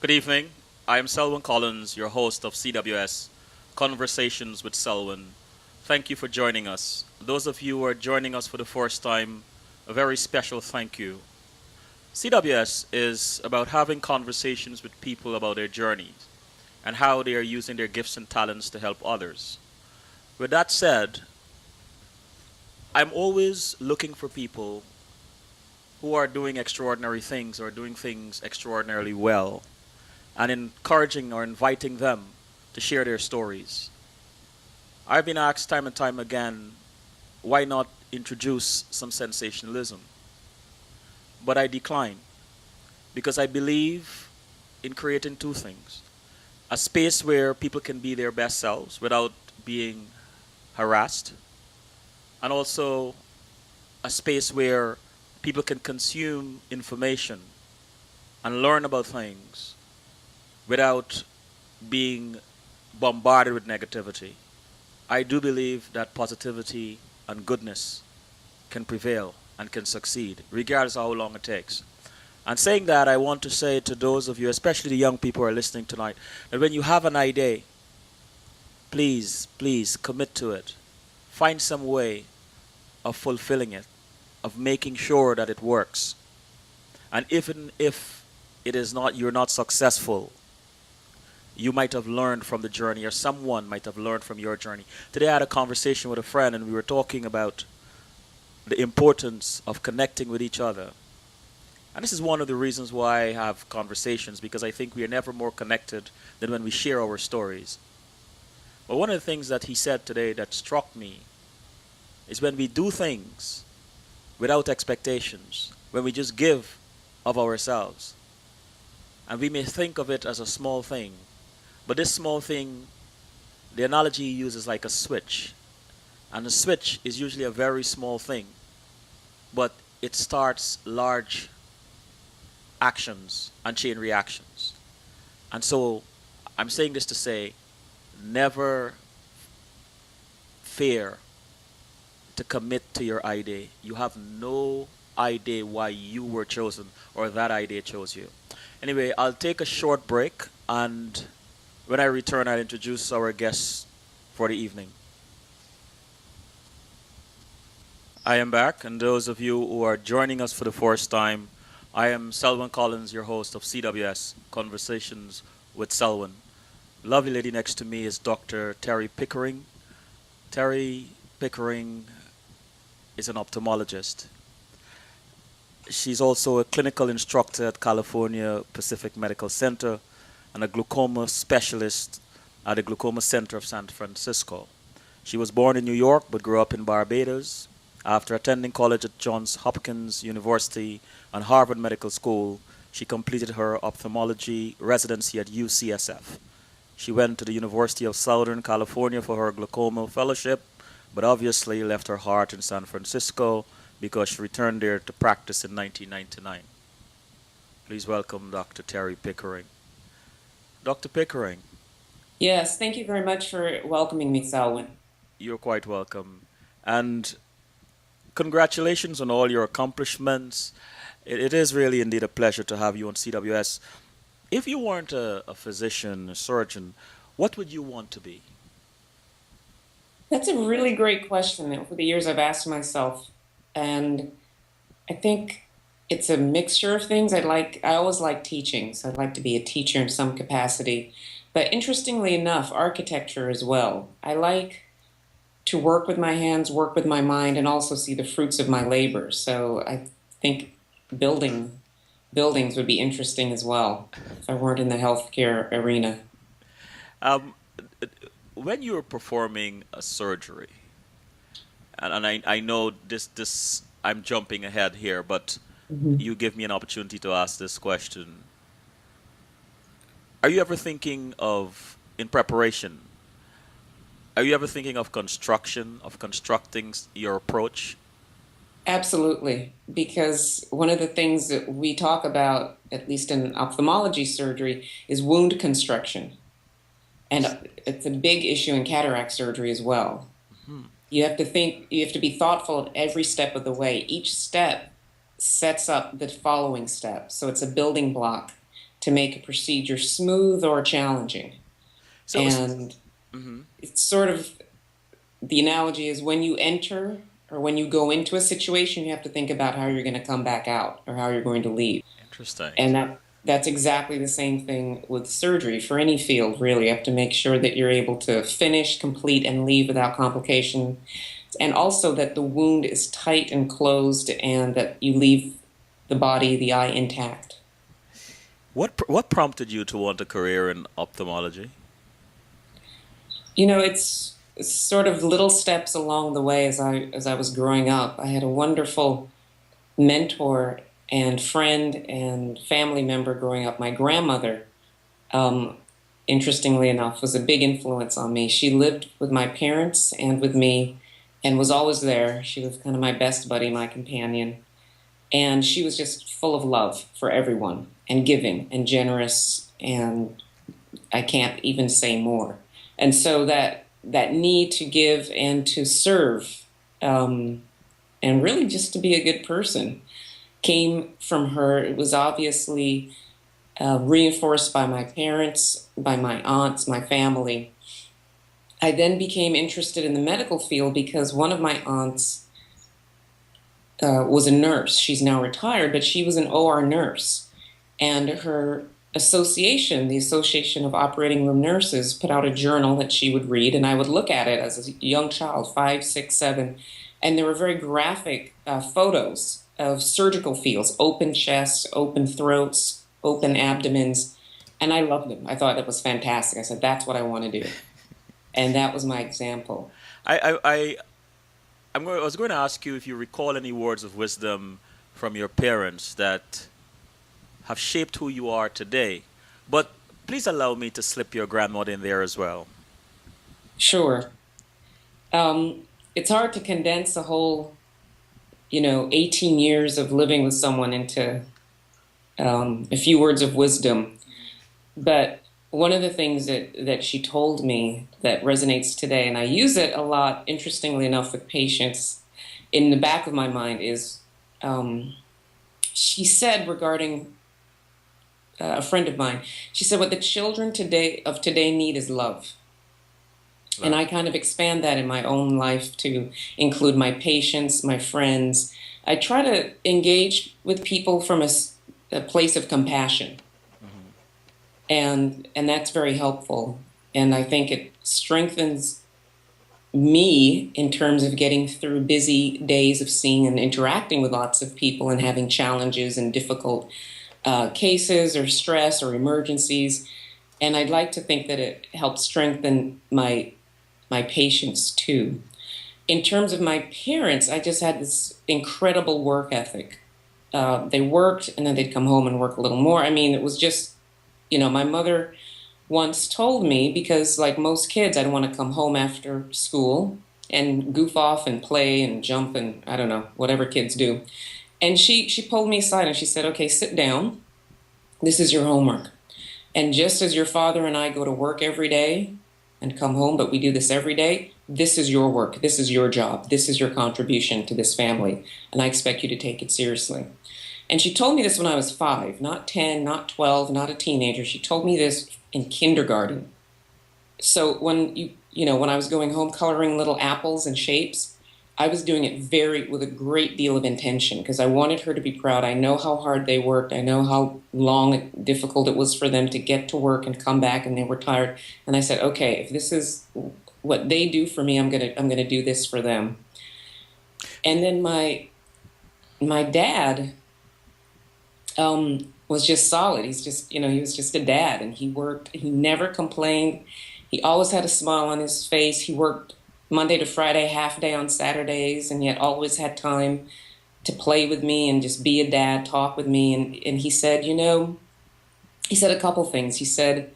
Good evening. I am Selwyn Collins, your host of CWS Conversations with Selwyn. Thank you for joining us. Those of you who are joining us for the first time, a very special thank you. CWS is about having conversations with people about their journeys and how they are using their gifts and talents to help others. With that said, I'm always looking for people who are doing extraordinary things or doing things extraordinarily well and encouraging or inviting them to share their stories. I've been asked time and time again, why not introduce some sensationalism? But I decline because I believe in creating two things: a space where people can be their best selves without being harassed, and also a space where people can consume information and learn about things without being bombarded with negativity. I do believe that positivity and goodness can prevail and can succeed, regardless of how long it takes. And saying that, I want to say to those of you, especially the young people who are listening tonight, that when you have an idea, please commit to it. Find some way of fulfilling it, of making sure that it works. And even if it is not, you're not successful, you might have learned from the journey, or someone might have learned from your journey. Today I had a conversation with a friend, and we were talking about the importance of connecting with each other. And this is one of the reasons why I have conversations, because I think we are never more connected than when we share our stories. But one of the things that he said today that struck me is when we do things without expectations, when we just give of ourselves, and we may think of it as a small thing, but this small thing, the analogy he uses, like a switch. And a switch is usually a very small thing, but it starts large actions and chain reactions. And so I'm saying this to say, never fear to commit to your idea. You have no idea why you were chosen or that idea chose you. Anyway, I'll take a short break, and when I return, I'll introduce our guests for the evening. I am back, and those of you who are joining us for the first time, I am Selwyn Collins, your host of CWS Conversations with Selwyn. Lovely lady next to me is Dr. Terri Pickering. Terri Pickering is an ophthalmologist. She's also a clinical instructor at California Pacific Medical Center and a glaucoma specialist at the Glaucoma Center of San Francisco. She was born in New York but grew up in Barbados. After attending college at Johns Hopkins University and Harvard Medical School, she completed her ophthalmology residency at UCSF. She went to the University of Southern California for her glaucoma fellowship, but obviously left her heart in San Francisco because she returned there to practice in 1999. Please welcome Dr. Terri Pickering. Dr. Pickering, Yes, thank you very much for welcoming me, Selwyn. you're quite welcome. And congratulations on all your accomplishments. It is really indeed a pleasure to have you on CWS. If you weren't a physician, a surgeon, what would you want to be? That's a really great question that over the years I've asked myself. And I think it's a mixture of things. I always like teaching, so I'd like to be a teacher in some capacity. But interestingly enough, architecture as well. I like to work with my hands, work with my mind, and also see the fruits of my labor. So I think building buildings would be interesting as well if I weren't in the healthcare arena. Um, when you're performing a surgery, and I know this I'm jumping ahead here, but Mhm. you give me an opportunity to ask this question. Are you ever thinking of, in preparation, are you ever thinking of construction, of constructing your approach? Absolutely, because one of the things that we talk about, at least in ophthalmology surgery, is wound construction. And it's a big issue in cataract surgery as well. Hmm. You have to be thoughtful at every step of the way. Each step sets up the following step. So it's a building block. to make a procedure smooth or challenging. So, And mhm. it's sort of the analogy is when you enter or when you go into a situation, you have to think about how you're going to come back out or how you're going to leave. Interesting. And that's exactly the same thing with surgery for any field, really. You have to make sure that you're able to finish, complete, and leave without complication. And also that the wound is tight and closed and that you leave the body, the eye intact. What prompted you to want a career in ophthalmology? It's sort of little steps along the way as I was growing up. I had a wonderful mentor and friend and family member growing up. My grandmother, um, interestingly enough, was a big influence on me. She lived with my parents and with me and was always there. She was kind of my best buddy, my companion. And she was just full of love for everyone and giving and generous, and I can't even say more. And so that need to give and to serve, and really just to be a good person came from her. It was obviously reinforced by my parents, by my aunts, my family. I then became interested in the medical field because one of my aunts was a nurse. She's now retired, but she was an OR nurse. And her association, the Association of Operating Room Nurses, put out a journal that she would read, and I would look at it as a young child, 5, 6, 7, and there were very graphic photos of surgical fields, open chests, open throats, open abdomens, and I loved them. I thought it was fantastic. I said, that's what I want to do. And that was my example. I I was going to ask you if you recall any words of wisdom from your parents that have shaped who you are today. But please allow me to slip your grandmother in there as well. Sure. It's hard to condense a whole, 18 years of living with someone into a few words of wisdom. But one of the things that she told me that resonates today, and I use it a lot, interestingly enough, with patients in the back of my mind, is um, she said regarding a friend of mine, she said, what the children today need is love. And Love. I kind of expand that in my own life to include my patients, my friends. I try to engage with people from a place of compassion, Hmm. and that's very helpful. And I think it strengthens me in terms of getting through busy days of seeing and interacting with lots of people and having challenges and difficult cases or stress or emergencies. And I'd like to think that it helps strengthen my patients too. In terms of my parents, I just had this incredible work ethic. They worked and then they'd come home and work a little more. I mean, it was just, my mother once told me, because like most kids, I'd want to come home after school and goof off and play and jump and I don't know, whatever kids do. And she pulled me aside and she said, okay, sit down. This is your homework. And just as your father and I go to work every day and come home, but we do this every day, this is your work. This is your job. This is your contribution to this family. And I expect you to take it seriously. And she told me this when I was 5, not 10, not 12, not a teenager. She told me this in kindergarten. So when I was going home coloring little apples and shapes, I was doing it with a great deal of intention because I wanted her to be proud. I know how hard they worked. I know how long and difficult it was for them to get to work and come back and they were tired. And I said, okay, if this is what they do for me, I'm gonna do this for them. And then my dad was just solid. He was just a dad, and he worked. He never complained. He always had a smile on his face. He worked Monday to Friday, half day on Saturdays, and yet always had time to play with me and just be a dad, talk with me. And he said, he said a couple things. He said,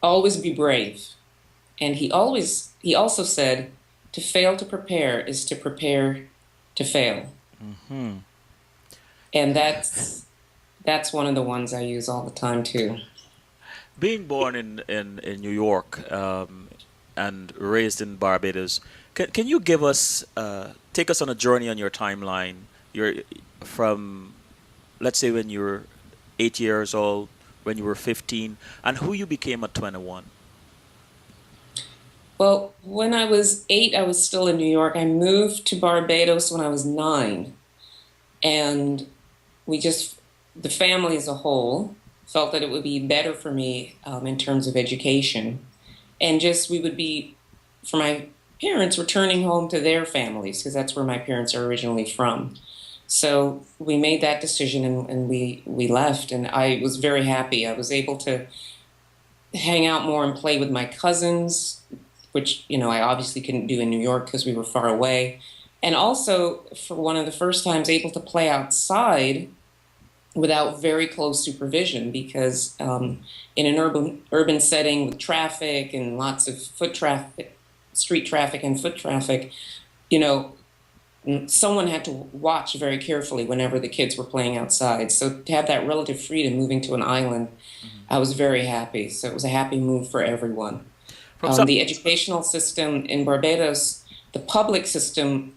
always be brave. And he also said, to fail to prepare is to prepare to fail. Hmm. And that's one of the ones I use all the time too. Being born in New York and raised in Barbados, can you give us take us on a journey on your timeline? You're from, let's say, when you're 8 years old, when you were 15, and who you became at 21. Well, when I was 8, I was still in New York. I moved to Barbados when I was 9, and we just, the family as a whole, felt that it would be better for me in terms of education. And just we would be, for my parents, returning home to their families, because that's where my parents are originally from. So we made that decision and we left, and I was very happy. I was able to hang out more and play with my cousins, which, I obviously couldn't do in New York because we were far away. And also, for one of the first times, able to play outside without very close supervision because in an urban setting with traffic and lots of foot traffic, street traffic and foot traffic, you know, someone had to watch very carefully whenever the kids were playing outside. So to have that relative freedom moving to an island, Mhm. I was very happy. So it was a happy move for everyone. From some, The educational system in Barbados, the public system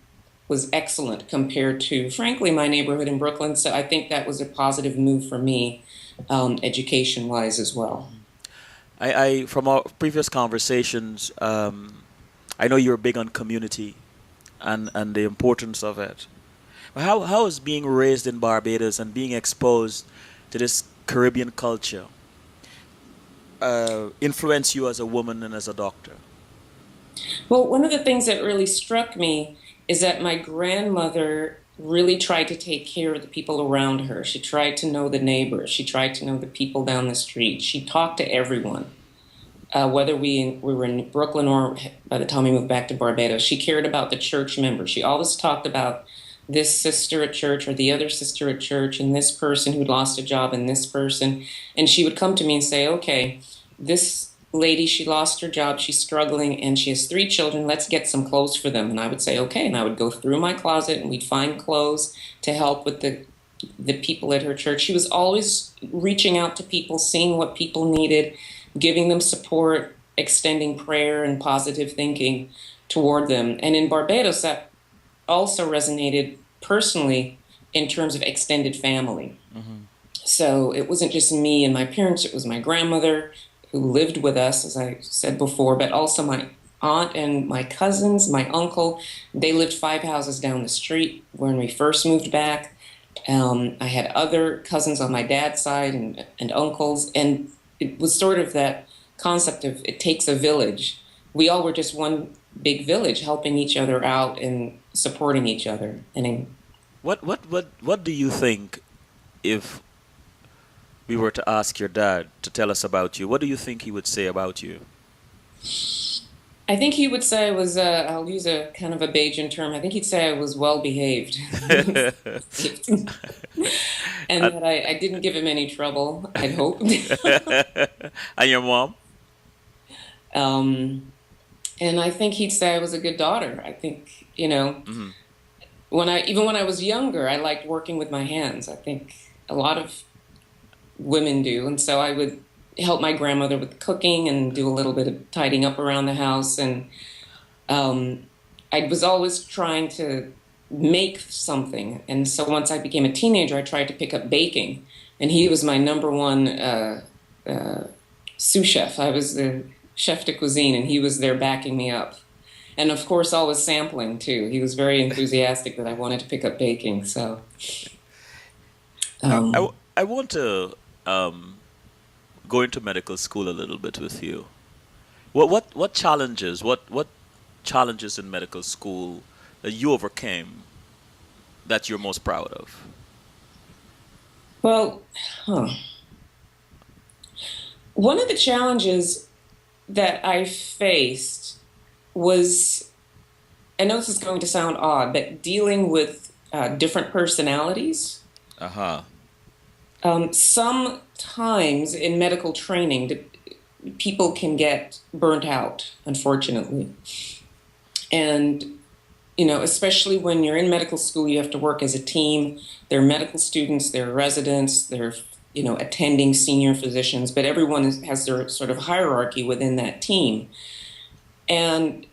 was excellent compared to, frankly, my neighborhood in Brooklyn. So I think that was a positive move for me, education-wise as well. I from our previous conversations, I know you're big on community and the importance of it. But how is being raised in Barbados and being exposed to this Caribbean culture influence you as a woman and as a doctor? Well, one of the things that really struck me is that my grandmother really tried to take care of the people around her. She tried to know the neighbors. She tried to know the people down the street. She talked to everyone, whether we were in Brooklyn or by the time we moved back to Barbados. She cared about the church members. She always talked about this sister at church or the other sister at church and this person who'd lost a job and this person. And she would come to me and say, okay, this lady, she lost her job, she's struggling, and she has 3 children. Let's get some clothes for them. And I would say, okay. And I would go through my closet and we'd find clothes to help with the people at her church. She was always reaching out to people, seeing what people needed, giving them support, extending prayer and positive thinking toward them. And in Barbados, that also resonated personally in terms of extended family. Hmm. So it wasn't just me and my parents, it was my grandmother who lived with us, as I said before, but also my aunt and my cousins, my uncle. They lived 5 houses down the street when we first moved back. I had other cousins on my dad's side and uncles, and it was sort of that concept of it takes a village. We all were just one big village helping each other out and supporting each other. And What do you think if we were to ask your dad to tell us about you? What do you think he would say about you? I think he would say I was, I'll use a kind of a Bajan term, I think he'd say I was well behaved. And and, that I didn't give him any trouble, I'd hope. and your mom? um, and I think he'd say I was a good daughter. I think, Hmm. even when I was younger, I liked working with my hands. I think a lot of women do. And so I would help my grandmother with cooking and do a little bit of tidying up around the house. And um, I was always trying to make something. And so once I became a teenager, I tried to pick up baking. And he was my number one uh, sous chef. I was the chef de cuisine, and he was there backing me up. And of course, always sampling too. He was very enthusiastic that I wanted to pick up baking. So, um, I want to um, go into medical school a little bit with you. What challenges what challenges in medical school that you overcame that you're most proud of? well, huh. One of the challenges that I faced was, I know this is going to sound odd, but dealing with different personalities. Uh huh. Sometimes in medical training, people can get burnt out, unfortunately. And, especially when you're in medical school, you have to work as a team. There are medical students, there are residents, there are, attending senior physicians, but everyone has their sort of hierarchy within that team. And,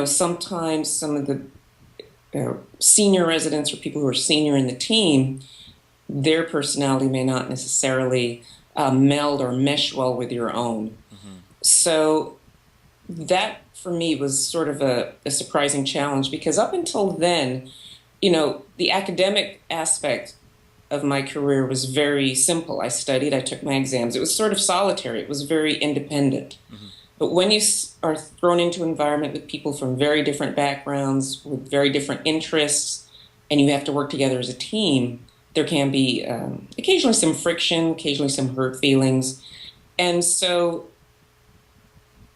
sometimes some of the senior residents or people who are senior in the team their personality may not necessarily meld or mesh well with your own. Hmm. So that for me was sort of a surprising challenge because up until then, the academic aspect of my career was very simple. I studied, I took my exams. It was sort of solitary, it was very independent. Hmm. But when you are thrown into an environment with people from very different backgrounds, with very different interests, and you have to work together as a team, there can be occasionally some friction, occasionally some hurt feelings. And so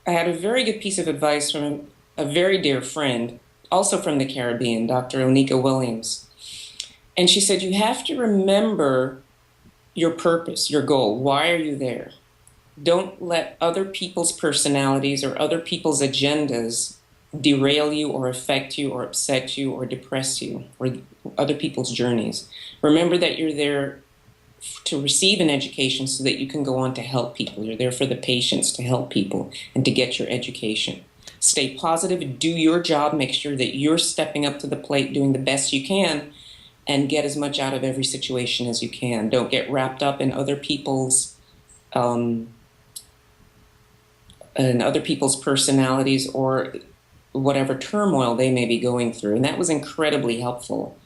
I had a very good piece of advice from a very dear friend, also from the Caribbean, Dr. Onika Williams. And she said, you have to remember your purpose, your goal. Why are you there? Don't let other people's personalities or other people's agendas derail you or affect you or upset you or depress you or other people's journeys. Remember that you're there to receive an education so that you can go on to help people. You're there for the patients to help people and to get your education. Stay positive, do your job, make sure that you're stepping up to the plate, doing the best you can, and get as much out of every situation as you can. Don't get wrapped up um, in other people's personalities or whatever turmoil they may be going through. And that was incredibly helpful.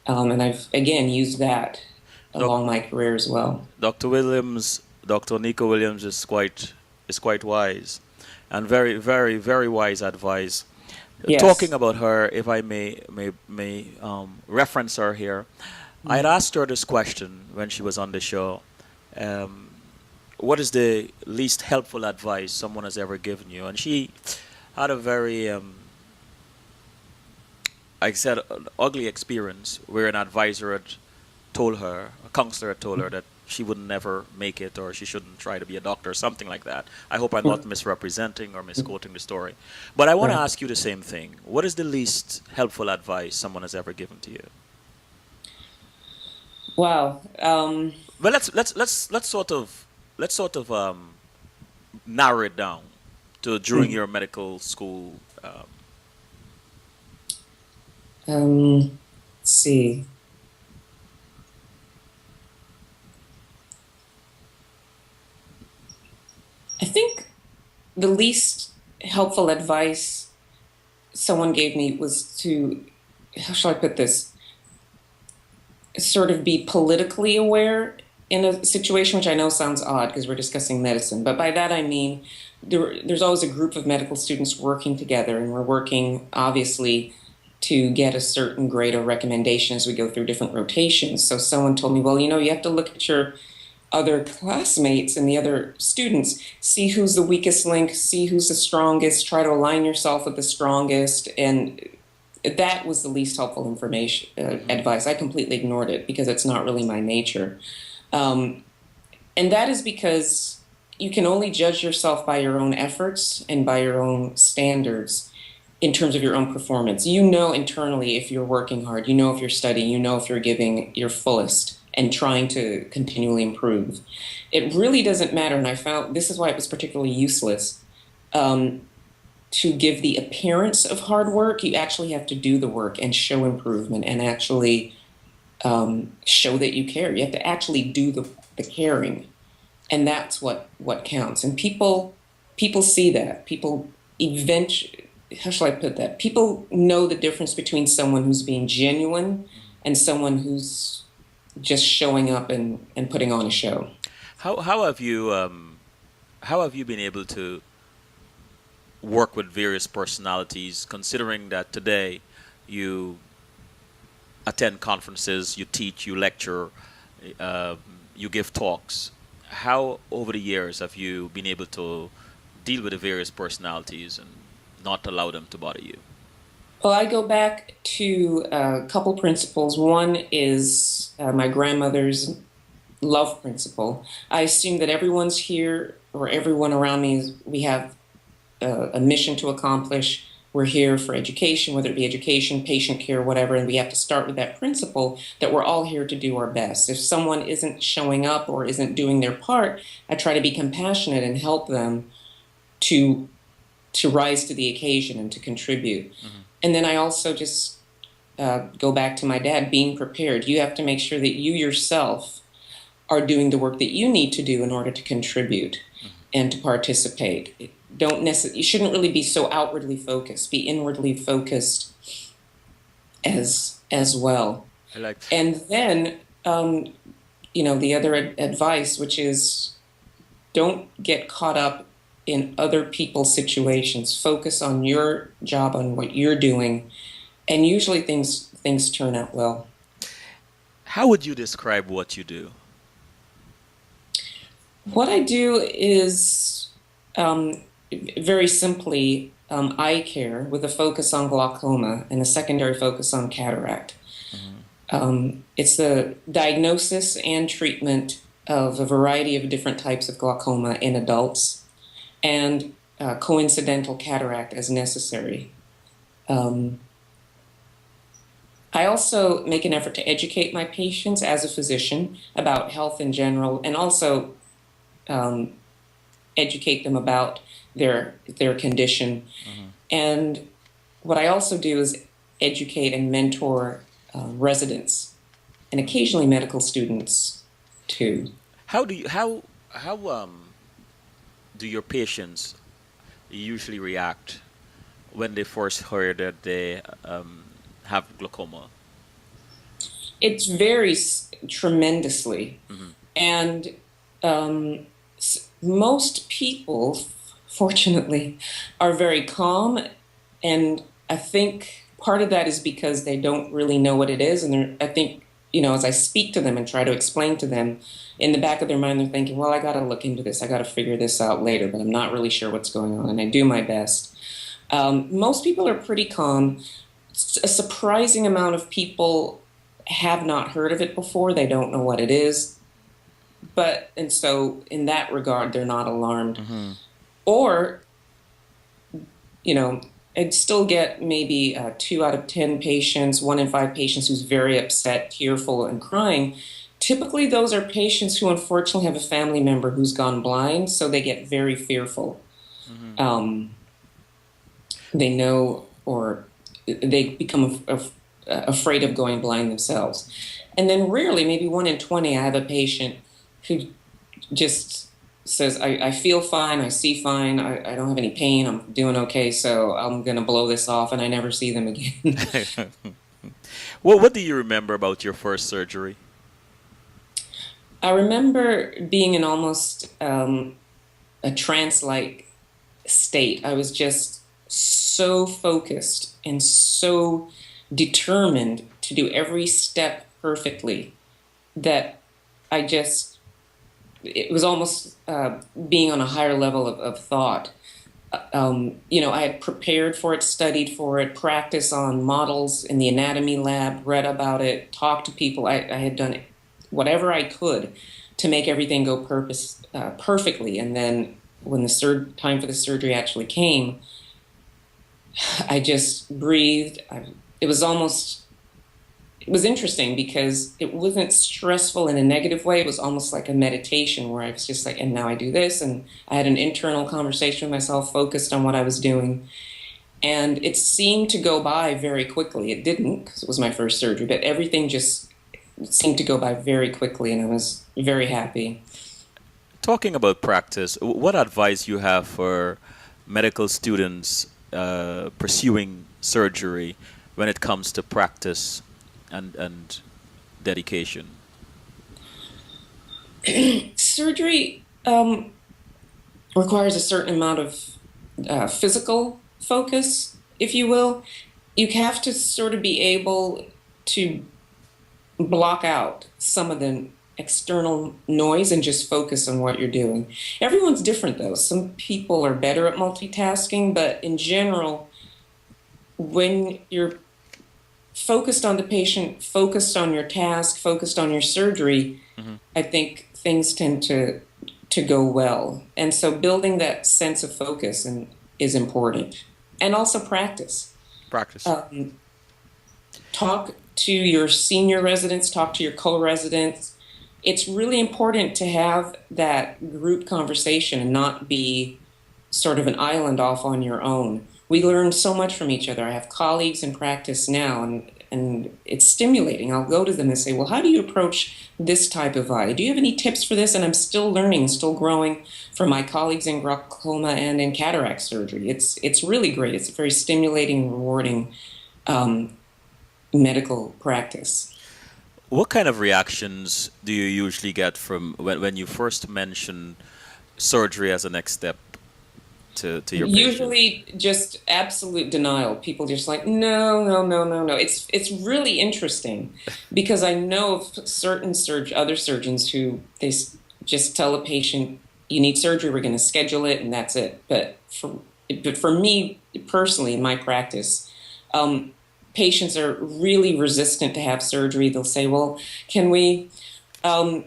And I've again used that Doc, along my career as well. Dr. Williams, Dr. Nico Williams is quite wise, and very, very, very wise advice. Talking Yes. about her, if I may reference her here, I had Mm. asked her this question when she was on the show. Um, what is the least helpful advice someone has ever given you? And she had a very, I said, an ugly experience where an advisor had told her, a counselor had told her that she would never make it or she shouldn't try to be a doctor or something like that. I hope I'm not misrepresenting or misquoting the story. But I want to Right. ask you the same thing. What is the least helpful advice someone has ever given to you? Wow. Well, let's sort of narrow it down to during Mm. your medical school. Let's see. I think the least helpful advice someone gave me was to, how shall I put this, sort of be politically aware in a situation, which I know sounds odd because we're discussing medicine. But by that I mean there's always a group of medical students working together, and we're working obviously to get a certain grade or recommendation as we go through different rotations. So someone told me, well, you have to look at your other classmates and the other students, see who's the weakest link, see who's the strongest, try to align yourself with the strongest. And that was the least helpful information, Mhm. advice. I completely ignored it because it's not really my nature. Um, and that is because you can only judge yourself by your own efforts and by your own standards in terms of your own performance. You know internally if you're working hard, you know if you're studying, you know if you're giving your fullest and trying to continually improve. It really doesn't matter. And I found this is why it was particularly useless. Um, to give the appearance of hard work, you actually have to do the work and show improvement and actually show that you care. You have to actually do the caring, and that's what counts. And people see that. People eventually, how shall I put that? People know the difference between someone who's being genuine and someone who's just showing up and putting on a show. How have you been able to work with various personalities, considering that today you attend conferences, you teach, you lecture, uh, you give talks. How, over the years, have you been able to deal with the various personalities and not allow them to bother you? Well, I go back to a couple principles. One is my grandmother's love principle. I assume that everyone's here or everyone around me is, we have a mission to accomplish. We're here for education, whether it be education, patient care, whatever, and we have to start with that principle that we're all here to do our best. If someone isn't showing up or isn't doing their part, I try to be compassionate and help them to to rise to the occasion and to contribute. Hmm. And then I also just go back to my dad, being prepared. You have to make sure that you yourself are doing the work that you need to do in order to contribute and to participate. Don't necessarily, you shouldn't really be so outwardly focused. Be inwardly focused as well. I like. And then, the other advice, which is don't get caught up in other people's situations. Focus on your job, on what you're doing, and usually things turn out well. How would you describe what you do? What I do is very simply eye care with a focus on glaucoma and a secondary focus on cataract. It's the diagnosis and treatment of a variety of different types of glaucoma in adults and coincidental cataract as necessary. Um, I also make an effort to educate my patients as a physician about health in general and also um, educate them about their condition. And what I also do is educate and mentor residents and occasionally medical students too. How do your patients usually react when they first heard that they have glaucoma? It varies tremendously, and most people, fortunately, are very calm, and I think part of that is because they don't really know what it is, and I think, as I speak to them and try to explain to them, in the back of their mind, they're thinking, well, I got to look into this. I got to figure this out later, but I'm not really sure what's going on, and I do my best. Most people are pretty calm. A surprising amount of people have not heard of it before. They don't know what it is. And so in that regard, they're not alarmed. Or, I'd still get maybe 2 out of 10 patients, 1 in 5 patients who's very upset, tearful, and crying. Typically, those are patients who unfortunately have a family member who's gone blind, so they get very fearful. Um, they know or they become afraid of going blind themselves. And then rarely, maybe 1 in 20, I have a patient who just says, I feel fine, I see fine, I don't have any pain, I'm doing okay, so I'm going to blow this off, and I never see them again. Well, what do you remember about your first surgery? I remember being in almost a trance-like state. I was just so focused and so determined to do every step perfectly that it was almost being on a higher level of thought. I had prepared for it, studied for it, practiced on models in the anatomy lab, read about it, talked to people. I had done whatever I could to make everything go perfectly. And then when the time for the surgery actually came, I just breathed. It was almost it was interesting because it wasn't stressful in a negative way. It was almost like a meditation where I was just like, and now I do this. And I had an internal conversation with myself, focused on what I was doing. And it seemed to go by very quickly. It didn't because it was my first surgery, but everything just seemed to go by very quickly. And I was very happy. Talking about practice, what advice you have for medical students pursuing surgery when it comes to practice and dedication? Surgery requires a certain amount of physical focus, if you will. You have to sort of be able to block out some of the external noise and just focus on what you're doing. Everyone's different, though. Some people are better at multitasking, but in general, when you're focused on the patient, focused on your task, focused on your surgery, I think things tend to go well. And so building that sense of focus is important. And also practice. Practice. Talk to your senior residents, talk to your co-residents. It's really important to have that group conversation and not be sort of an island off on your own. We learn so much from each other. I have colleagues in practice now, and and it's stimulating. I'll go to them and say, well, how do you approach this type of eye? Do you have any tips for this? And I'm still learning, still growing from my colleagues in glaucoma and in cataract surgery. It's really great. It's a very stimulating, rewarding um, medical practice. What kind of reactions do you usually get from when you first mention surgery as a next step to your patient? Usually just absolute denial. People just like, no, no, no, no, no. It's really interesting because I know of certain other surgeons who just tell a patient, you need surgery, we're going to schedule it, and that's it. But for me personally, in my practice, um, patients are really resistant to have surgery. They'll say, well, can we um,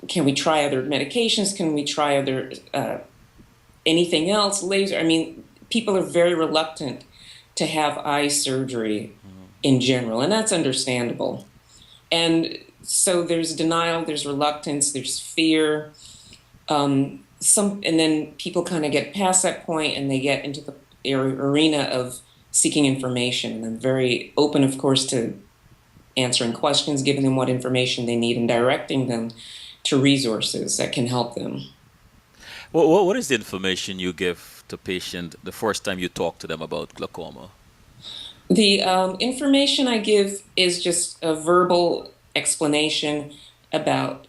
can we try other medications? Can we try other anything else, laser? I mean, people are very reluctant to have eye surgery in general, and that's understandable. And so there's denial, there's reluctance, there's fear. And then people kind of get past that point and they get into the arena of seeking information. And I'm very open, of course, to answering questions, giving them what information they need, and directing them to resources that can help them. What is the information you give to patient the first time you talk to them about glaucoma? The information I give is just a verbal explanation about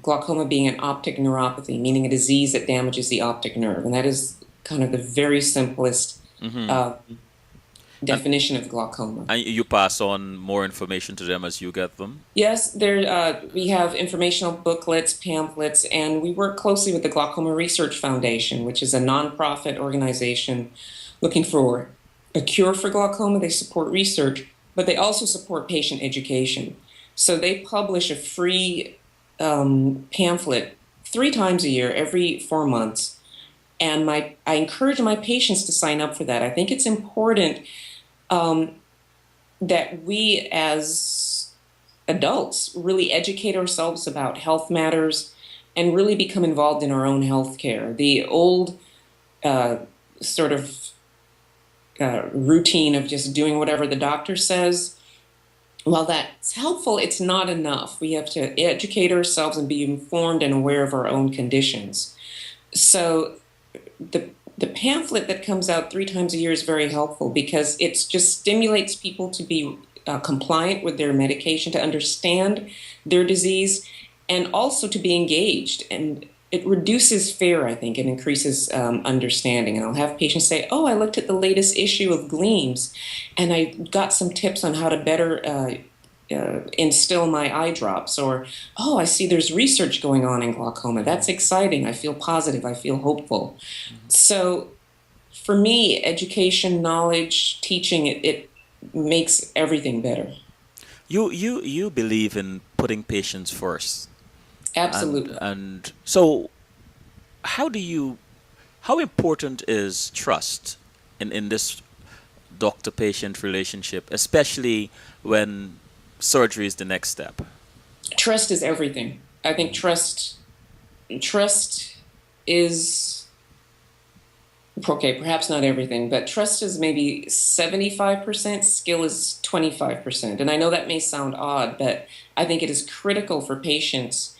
glaucoma being an optic neuropathy, meaning a disease that damages the optic nerve. And that is kind of the very simplest Hmm. uh, And, definition of glaucoma. and you pass on more information to them as you get them? Yes, we have informational booklets, pamphlets, and we work closely with the Glaucoma Research Foundation, which is a nonprofit organization looking for a cure for glaucoma. They support research, but they also support patient education. So they publish a free pamphlet 3 times a year, every 4 months. And I encourage my patients to sign up for that. I think it's important um, that we as adults really educate ourselves about health matters and really become involved in our own health care. The old uh, sort of routine of just doing whatever the doctor says, while that's helpful, it's not enough. We have to educate ourselves and be informed and aware of our own conditions. So the pamphlet that comes out 3 times a year is very helpful because it just stimulates people to be compliant with their medication, to understand their disease, and also to be engaged. And it reduces fear, I think, and increases understanding. And I'll have patients say, oh, I looked at the latest issue of Gleams, and I got some tips on how to better instill my eye drops. Or, oh, I see there's research going on in glaucoma. That's exciting. I feel positive. I feel hopeful. So for me, education, knowledge, teaching, it makes everything better. You believe in putting patients first. And Absolutely. and so how do you how important is trust in this doctor patient relationship, especially when surgery is the next step? Trust is everything. I think trust is okay, perhaps not everything, but trust is maybe 75%, skill is 25%. And I know that may sound odd, but I think it is critical for patients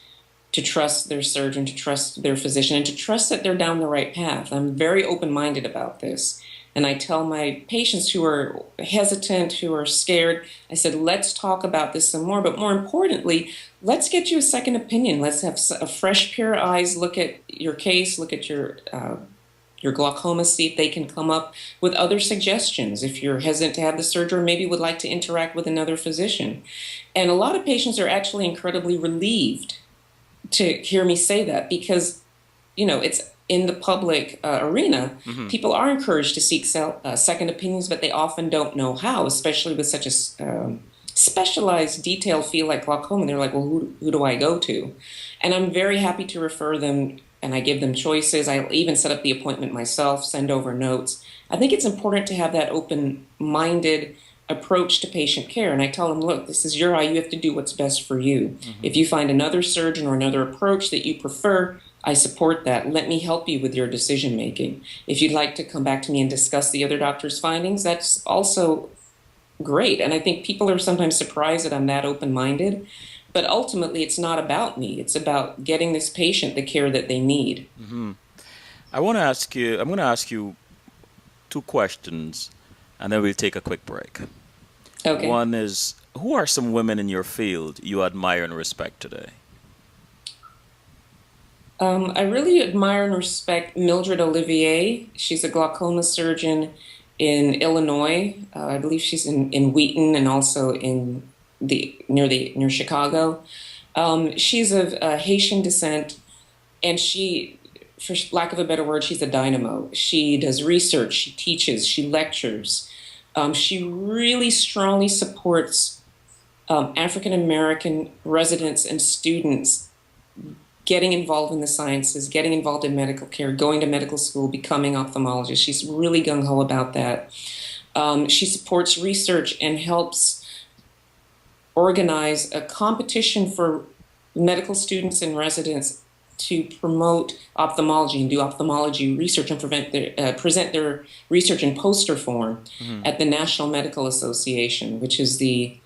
to trust their surgeon, to trust their physician, and to trust that they're down the right path. I'm very open minded about this. And I tell my patients who are hesitant, who are scared, I said, let's talk about this some more. But more importantly, let's get you a second opinion. Let's have a fresh pair of eyes look at your case, look at your glaucoma, see if they can come up with other suggestions. If you're hesitant to have the surgery, maybe would like to interact with another physician. And a lot of patients are actually incredibly relieved to hear me say that because, it's in the public arena. Hmm. People are encouraged to seek second opinions, but they often don't know how, especially with such a specialized, detailed field like glaucoma. They're like, well, who do I go to? And I'm very happy to refer them, and I give them choices. I even set up the appointment myself, send over notes. I think it's important to have that open-minded approach to patient care. And I tell them, look, this is your eye. You have to do what's best for you. Hmm. If you find another surgeon or another approach that you prefer, I support that. Let me help you with your decision making. If you'd like to come back to me and discuss the other doctor's findings, that's also great. And I think people are sometimes surprised that I'm that open-minded. But ultimately, it's not about me. It's about getting this patient the care that they need. I'm going to ask you two questions, and then we'll take a quick break. Okay. One is, who are some women in your field you admire and respect today? I really admire and respect Mildred Olivier. She's a glaucoma surgeon in Illinois. I believe she's in Wheaton and also in near Chicago. She's of Haitian descent, and she, for lack of a better word, she's a dynamo. She does research, she teaches, she lectures. She really strongly supports African American residents and students getting involved in the sciences, getting involved in medical care, going to medical school, becoming ophthalmologist. She's really gung ho about that. She supports research and helps organize a competition for medical students and residents to promote ophthalmology and do ophthalmology research and present their research in poster form Hmm. at the National Medical Association, which is the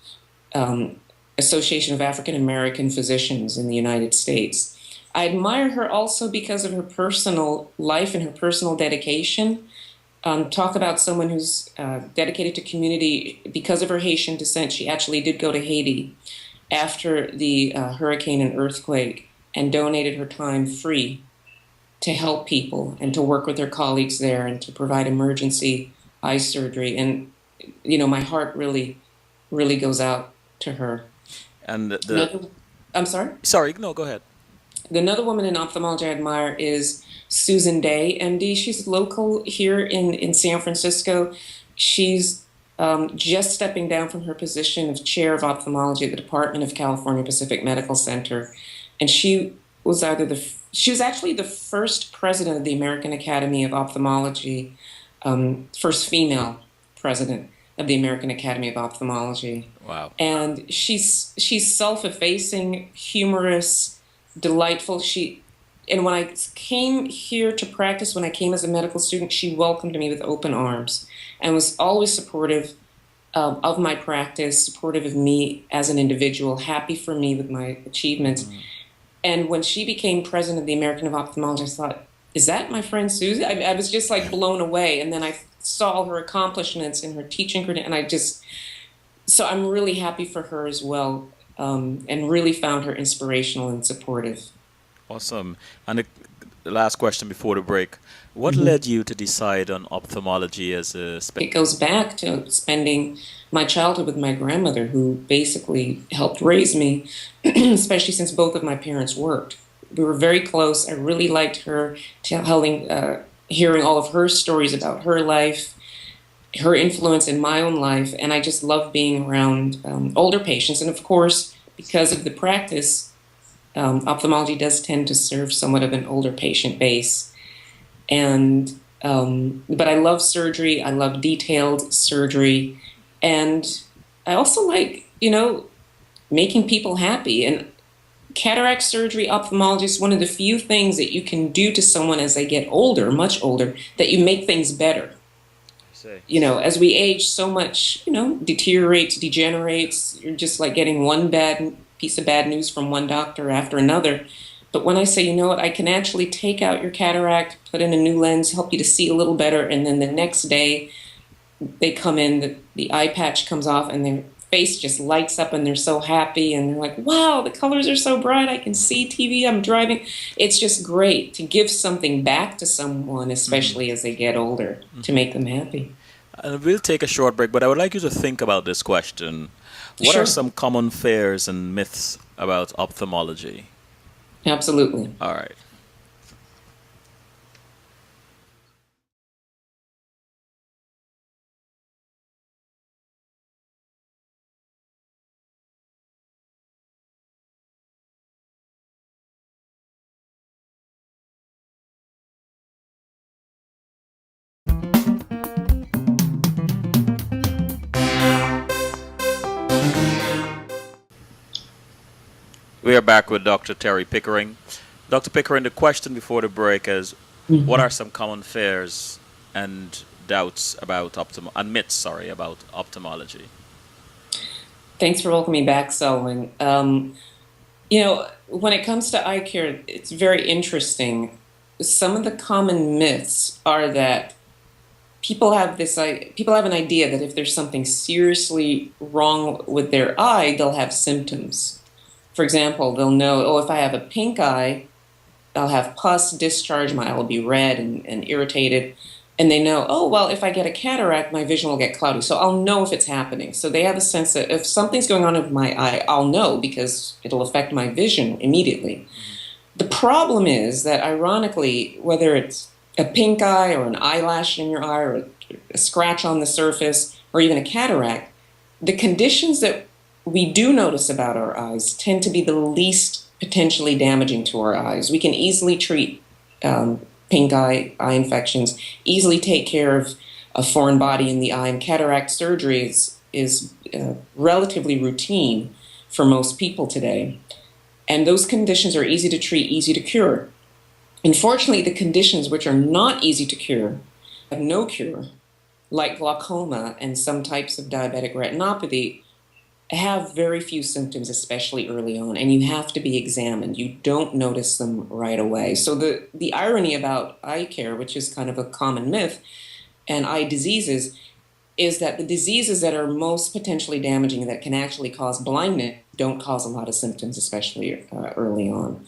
um, Association of African American Physicians in the United States. I admire her also because of her personal life and her personal dedication. Talk about someone who's dedicated to community because of her Haitian descent. She actually did go to Haiti after the hurricane and earthquake and donated her time free to help people and to work with her colleagues there and to provide emergency eye surgery. And, my heart really, really goes out to her. And the Another, I'm sorry? sorry, no, go ahead. Another woman in ophthalmology I admire is Susan Day, MD. She's local here in San Francisco. She's just stepping down from her position of chair of ophthalmology at the Department of California Pacific Medical Center. And she was actually the first president of the American Academy of Ophthalmology, first female president of the American Academy of Ophthalmology. Wow. And she's self-effacing, humorous, delightful. And when I came here to practice, when I came as a medical student, she welcomed me with open arms and was always supportive of my practice, supportive of me as an individual, happy for me with my achievements. And when she became president of the American of Ophthalmology, I thought, is that my friend Susie? I was just like blown away. And then I saw her accomplishments in her teaching, and so I'm really happy for her as well, and really found her inspirational and supportive. Awesome. And the last question before the break. What Mhm. led you to decide on ophthalmology as a It goes back to spending my childhood with my grandmother, who basically helped raise me, especially since both of my parents worked. We were very close. I really liked her telling, hearing all of her stories about her life, her influence in my own life, and I just love being around older patients. And of course, because of the practice, ophthalmology does tend to serve somewhat of an older patient base. And but I love surgery. I love detailed surgery, and I also like making people happy. And cataract surgery, ophthalmology is one of the few things that you can do to someone as they get older, much older, that you make things better. Say. As we age, so much, deteriorates, degenerates. You're just like getting one bad piece of bad news from one doctor after another. But when I say, you know what, I can actually take out your cataract, put in a new lens, help you to see a little better, and then the next day they come in, the eye patch comes off, and their face just lights up, and they're so happy, and they're like, wow, the colors are so bright, I can see TV, I'm driving. It's just great to give something back to someone, Hmm. especially as they get older, to make them happy. And we'll take a short break, but I would like you to think about this question. What are Sure, some common fears and myths about ophthalmology? absolutely. All right. We are back with Dr. Terry Pickering. Dr. Pickering, the question before the break is, what are Mhm. some common fears and doubts about and myths, sorry, about ophthalmology? Thanks for welcoming me back, Selwyn. When it comes to eye care, it's very interesting. Some of the common myths are that people have an idea that if there's something seriously wrong with their eye, they'll have symptoms. For example, they'll know, oh, if I have a pink eye, I'll have pus, discharge, my eye will be red and irritated. And they know, oh, well, if I get a cataract, my vision will get cloudy. So I'll know if it's happening. So they have a sense that if something's going on with my eye, I'll know because it'll affect my vision immediately. The problem is that, ironically, whether it's a pink eye or an eyelash in your eye or a scratch on the surface or even a cataract, the conditions that we do notice about our eyes tend to be the least potentially damaging to our eyes. We can easily treat um, pink eye infections, easily take care of a foreign body in the eye, and cataract surgery is relatively routine for most people today. And those conditions are easy to treat, easy to cure. Unfortunately, the conditions which are not easy to cure have no cure, like glaucoma and some types of diabetic retinopathy, have very few symptoms, especially early on, and you have to be examined. You don't notice them right away. So the irony about eye care, which is kind of a common myth, and eye diseases, is that the diseases that are most potentially damaging that can actually cause blindness don't cause a lot of symptoms, especially early on.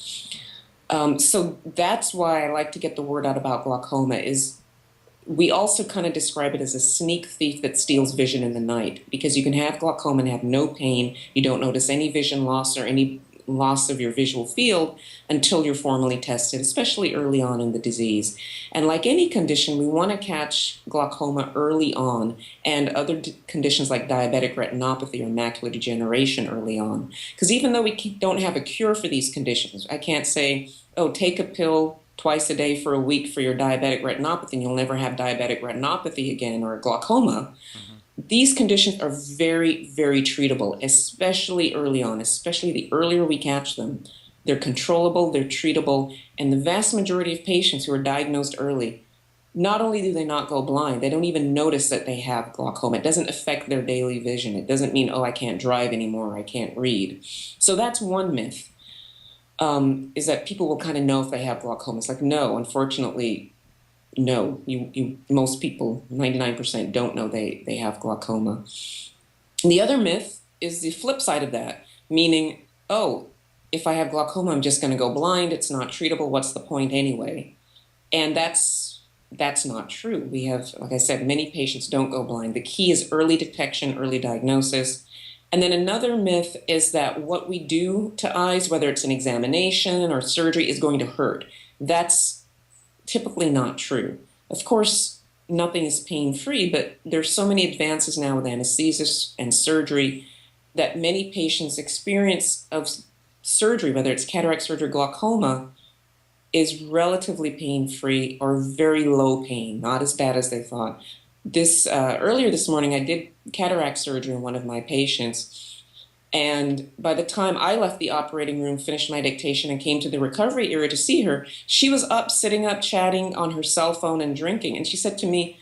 So that's why I like to get the word out about glaucoma. Is we also kind of describe it as a sneak thief that steals vision in the night, because you can have glaucoma and have no pain. You don't notice any vision loss or any loss of your visual field until you're formally tested, especially early on in the disease. And like any condition, we want to catch glaucoma early on, and other conditions like diabetic retinopathy or macular degeneration early on. Because even though we don't have a cure for these conditions, I can't say, oh, take a pill twice a day for a week for your diabetic retinopathy and you'll never have diabetic retinopathy again, or glaucoma. These conditions are very, very treatable, especially early on, especially the earlier we catch them. They're controllable, they're treatable, and the vast majority of patients who are diagnosed early, not only do they not go blind, they don't even notice that they have glaucoma. It doesn't affect their daily vision. It doesn't mean, oh, I can't drive anymore, I can't read. So that's one myth, is that people will kind of know if they have glaucoma. It's like, no, unfortunately, no. Most people, 99%, don't know they have glaucoma. And the other myth is the flip side of that, meaning, oh, if I have glaucoma, I'm just going to go blind. It's not treatable. What's the point anyway? And that's not true. We have, like I said, many patients don't go blind. The key is early detection, early diagnosis. And then another myth is that what we do to eyes, whether it's an examination or surgery, is going to hurt. That's typically not true. Of course, nothing is pain-free, but there's so many advances now with anesthesia and surgery that many patients experience of surgery, whether it's cataract surgery or glaucoma, is relatively pain-free or very low pain, not as bad as they thought. This earlier this morning, I did cataract surgery on one of my patients, and by the time I left the operating room, finished my dictation, and came to the recovery area to see her, she was up, sitting up, chatting on her cell phone and drinking. And she said to me,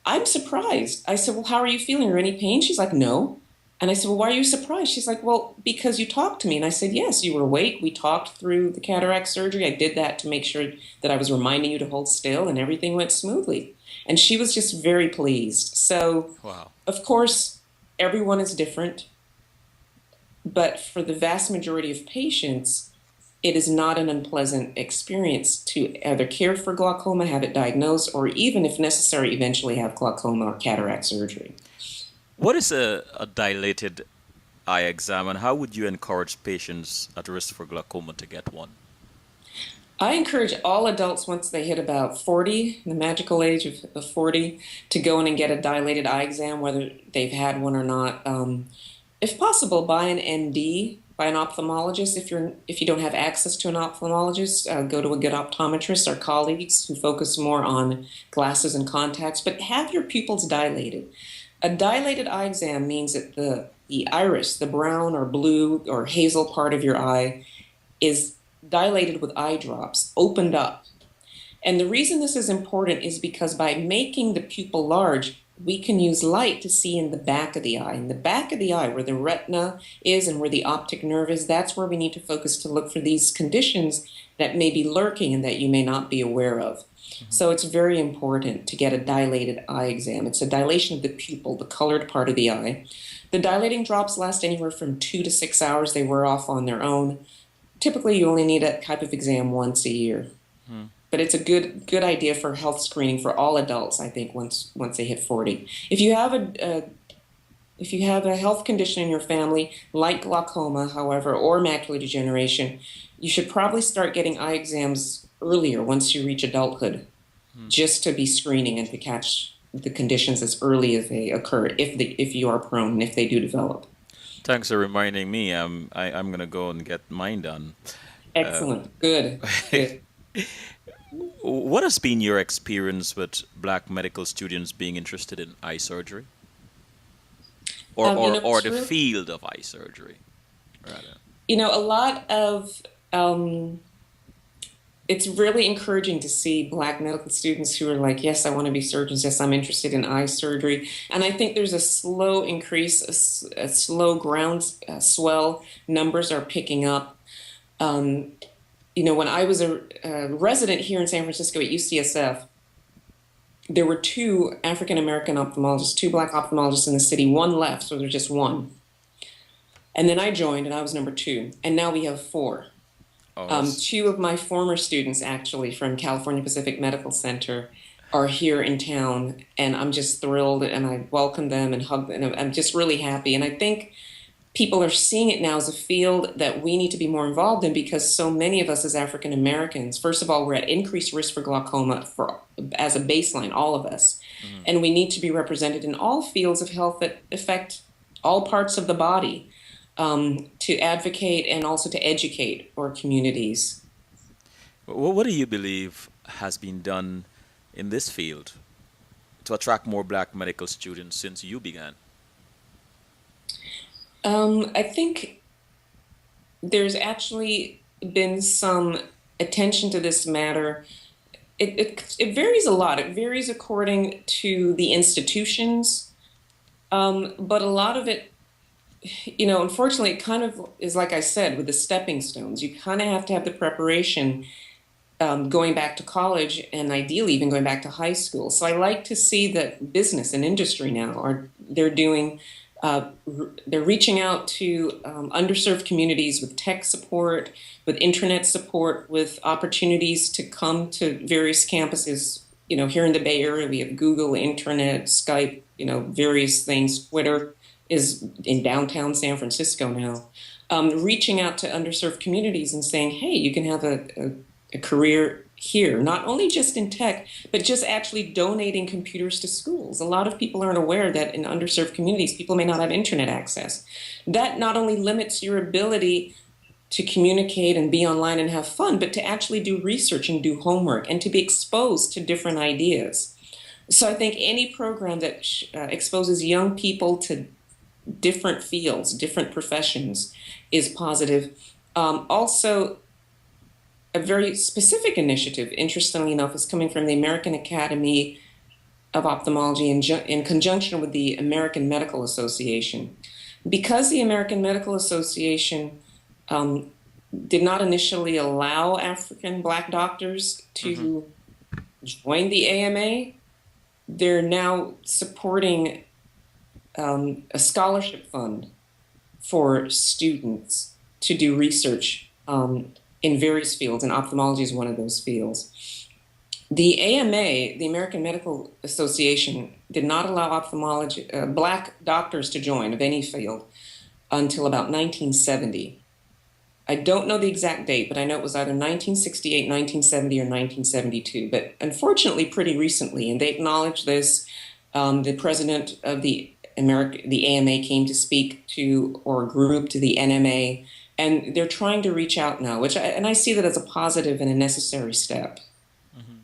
I'm surprised. I said, well, how are you feeling? Are any pain? She's like, no. And I said, well, why are you surprised? She's like, well, because you talked to me. And I said, yes, you were awake. We talked through the cataract surgery. I did that to make sure that I was reminding you to hold still, and everything went smoothly. And she was just very pleased. So, Wow. of course, everyone is different. But for the vast majority of patients, it is not an unpleasant experience to either care for glaucoma, have it diagnosed, or even, if necessary, eventually have glaucoma or cataract surgery. What is a dilated eye exam, and how would you encourage patients at risk for glaucoma to get one? I encourage all adults, once they hit about 40, the magical age of 40, to go in and get a dilated eye exam, whether they've had one or not. If possible, by an ND, by an ophthalmologist. If you don't have access to an ophthalmologist, go to a good optometrist. Our colleagues who focus more on glasses and contacts, but have your pupils dilated. A dilated eye exam means that the iris, the brown or blue or hazel part of your eye, is dilated with eye drops, opened up. And the reason this is important is because by making the pupil large, we can use light to see in the back of the eye. In the back of the eye, where the retina is and where the optic nerve is, that's where we need to focus to look for these conditions that may be lurking and that you may not be aware of. Hmm. So it's very important to get a dilated eye exam. It's a dilation of the pupil, the colored part of the eye. The dilating drops last anywhere from 2 to 6 hours. They wear off on their own. Typically, you only need a type of exam once a year, Hmm. but it's a good idea for health screening for all adults. I think once they hit 40. If you have a health condition in your family like glaucoma, however, or macular degeneration, you should probably start getting eye exams earlier once you reach adulthood, Hmm. just to be screening and to catch the conditions as early as they occur, if you are prone and if they do develop. Thanks for reminding me. I'm gonna go and get mine done. Uh, Excellent. Good. Good. what has been your experience with black medical students being interested in eye surgery, or or It's the really, field of eye surgery, rather? a lot of um, it's really encouraging to see Black medical students who are like, yes, I want to be surgeons. Yes, I'm interested in eye surgery. And I think there's a slow increase, a slow ground swell. Numbers are picking up. Um, when I was a resident here in San Francisco at UCSF, there were two African American ophthalmologists, two Black ophthalmologists in the city. One left, so there's just one. And then I joined, and I was number two. And now we have four. Oh, that's Two of my former students, actually, from California Pacific Medical Center, are here in town, and I'm just thrilled, and I welcome them and hug them, and I'm just really happy. And I think people are seeing it now as a field that we need to be more involved in because so many of us as African Americans, first of all, we're at increased risk for glaucoma as a baseline, all of us, mhm. and we need to be represented in all fields of health that affect all parts of the body, to advocate and also to educate our communities. What do you believe has been done in this field to attract more black medical students since you began? I think there's actually been some attention to this matter. It varies a lot. It varies according to the institutions, but a lot of it, unfortunately, it kind of is like I said with the stepping stones. You kind of have to have the preparation, going back to college and ideally even going back to high school. So I like to see that business and industry now are they're doing they're reaching out to underserved communities with tech support, with internet support, with opportunities to come to various campuses. Here in the Bay Area, we have Google, Internet, Skype, various things. Twitter is in downtown San Francisco now. Reaching out to underserved communities and saying, hey, you can have a career here, not only just in tech, but just actually donating computers to schools. A lot of people aren't aware that in underserved communities, people may not have internet access. That not only limits your ability to communicate and be online and have fun, but to actually do research and do homework and to be exposed to different ideas. So I think any program that exposes young people to different fields, different professions is positive. Also, a very specific initiative, interestingly enough, is coming from the American Academy of Ophthalmology in conjunction with the American Medical Association. Because the American Medical Association um, did not initially allow African Black doctors Hmm. to join the AMA, they're now supporting a scholarship fund for students to do research in various fields, and ophthalmology is one of those fields. The AMA, the American Medical Association, did not allow Black doctors to join of any field until about 1970. I don't know the exact date, but I know it was either 1968, 1970, or 1972. But unfortunately, pretty recently, and they acknowledged this. The president of the AMA came to speak to or group to the NMA, and they're trying to reach out now, and I see that as a positive and a necessary step. Hmm.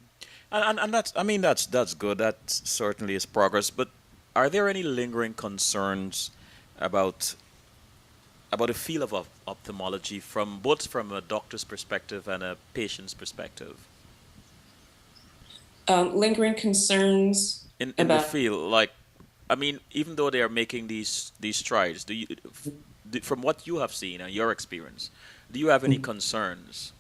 And that's, I mean, that's good. That certainly is progress. But are there any lingering concerns about the field of ophthalmology from both from a doctor's perspective and a patient's perspective Lingering concerns in the about field? Like, I mean, even though they are making these strides, from what you have seen and your experience, do you have any concerns,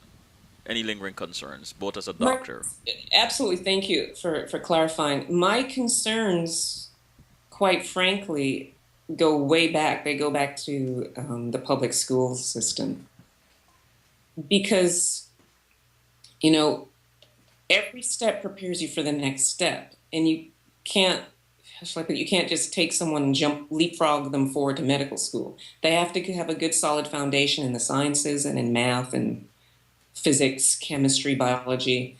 any lingering concerns, both as a My, doctor? absolutely, thank you for clarifying. My concerns, quite frankly, go way back. They go back to the public school system because, you know, every step prepares you for the next step, and you can't. It's like you can't just take someone and leapfrog them forward to medical school. They have to have a good, solid foundation in the sciences and in math and physics, chemistry, biology.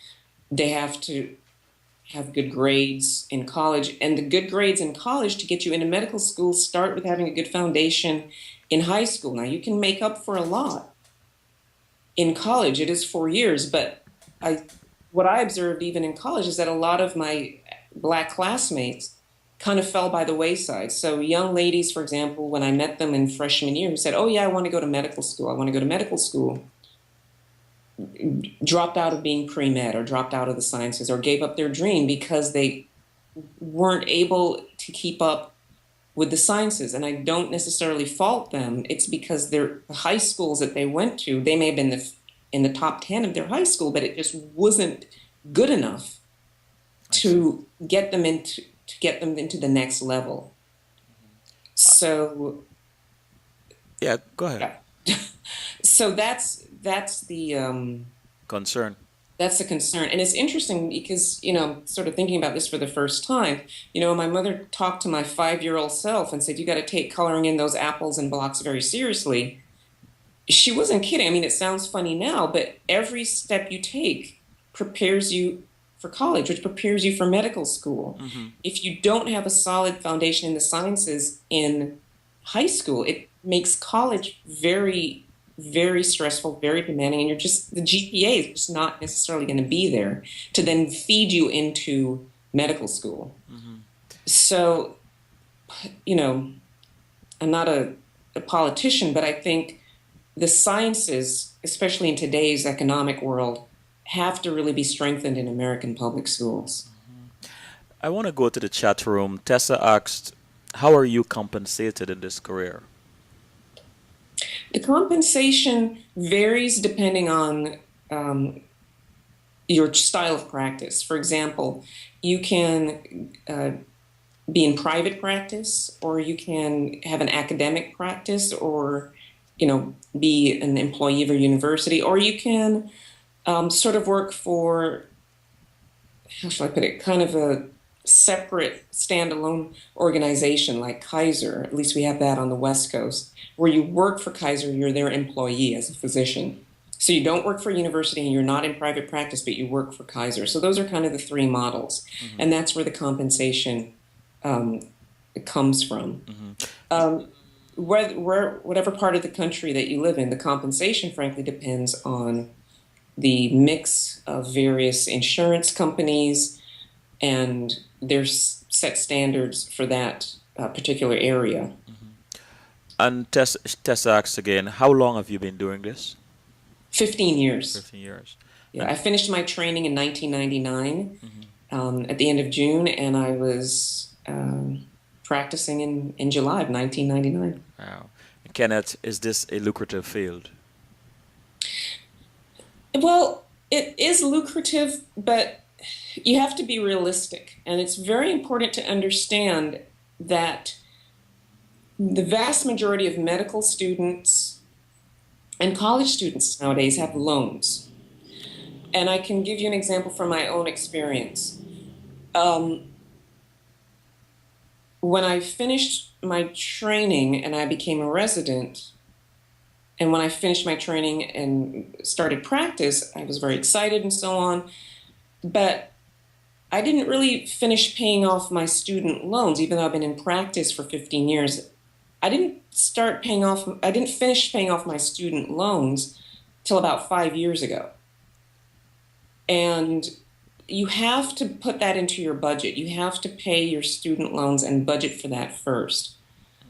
They have to have good grades in college. And the good grades in college to get you into medical school start with having a good foundation in high school. Now, you can make up for a lot in college. It is 4 years, but I, what I observed even in college is that a lot of my black classmates kind of fell by the wayside. So young ladies, for example, when I met them in freshman year, who said, "Oh yeah, I want to go to medical school. I want to go to medical school," dropped out of being pre-med or dropped out of the sciences or gave up their dream because they weren't able to keep up with the sciences. And I don't necessarily fault them. It's because their high schools that they went to, they may have been in the top 10 of their high school, but it just wasn't good enough I see. to get them into the next level. So Yeah, go ahead. yeah. So Concern. that's a concern. And it's interesting because, sort of thinking about this for the first time, my mother talked to my 5-year-old self and said, "You got to take coloring in those apples and blocks very seriously." She wasn't kidding. I mean, it sounds funny now, but every step you take prepares you for college, which prepares you for medical school. Hmm. If you don't have a solid foundation in the sciences in high school, it makes college very, very stressful, very demanding, and the GPA is just not necessarily going to be there to then feed you into medical school. Hmm. So, you know, I'm not a politician, but I think the sciences, especially in today's economic world, have to really be strengthened in American public schools. I want to go to the chat room. Tessa asked, "How are you compensated in this career?" The compensation varies depending on um, your style of practice. For example, you can be in private practice, or you can have an academic practice, or be an employee of a university, or you can sort of work for, how shall I put it, kind of a separate standalone organization like Kaiser. At least we have that on the West Coast, where you work for Kaiser, you're their employee as a physician. So you don't work for a university and you're not in private practice, but you work for Kaiser. So those are kind of the three models. Hmm. And that's where the compensation um, comes from. Hmm. Whatever part of the country that you live in, the compensation, frankly, depends on the mix of various insurance companies and there's set standards for that particular area. And Tessa asks again, "How long have you been doing this?" 15 years. 15 years. Yeah, And I finished my training in 1999 mhm. at the end of June, and I was practicing in July of 1999. Wow. Kenneth, is this a lucrative field? Well, it is lucrative, but you have to be realistic. And it's very important to understand that the vast majority of medical students and college students nowadays have loans. And I can give you an example from my own experience. Um, when I finished my training and I became a resident, and when I finished my training and started practice, I was very excited and so on. But I didn't really finish paying off my student loans, even though I've been in practice for 15 years. I didn't finish paying off my student loans till about 5 years ago. And you have to put that into your budget. You have to pay your student loans and budget for that first.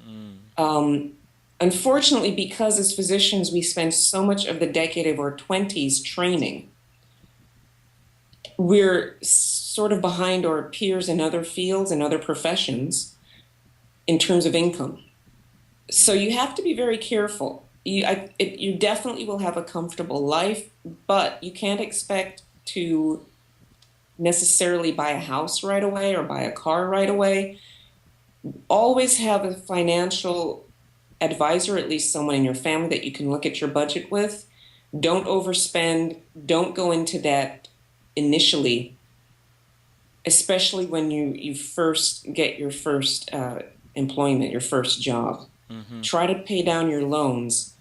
Mm. Um, Unfortunately, because as physicians, we spend so much of the decade of our 20s training, we're sort of behind our peers in other fields and other professions. in terms of income. So you have to be very careful. You definitely will have a comfortable life, but you can't expect to necessarily buy a house right away or buy a car right away. Always have a financial advisor, at least someone in your family that you can look at your budget with. Don't overspend, don't go into debt initially, especially when you first get your first employment, your first job. Mm-hmm. Try to pay down your loans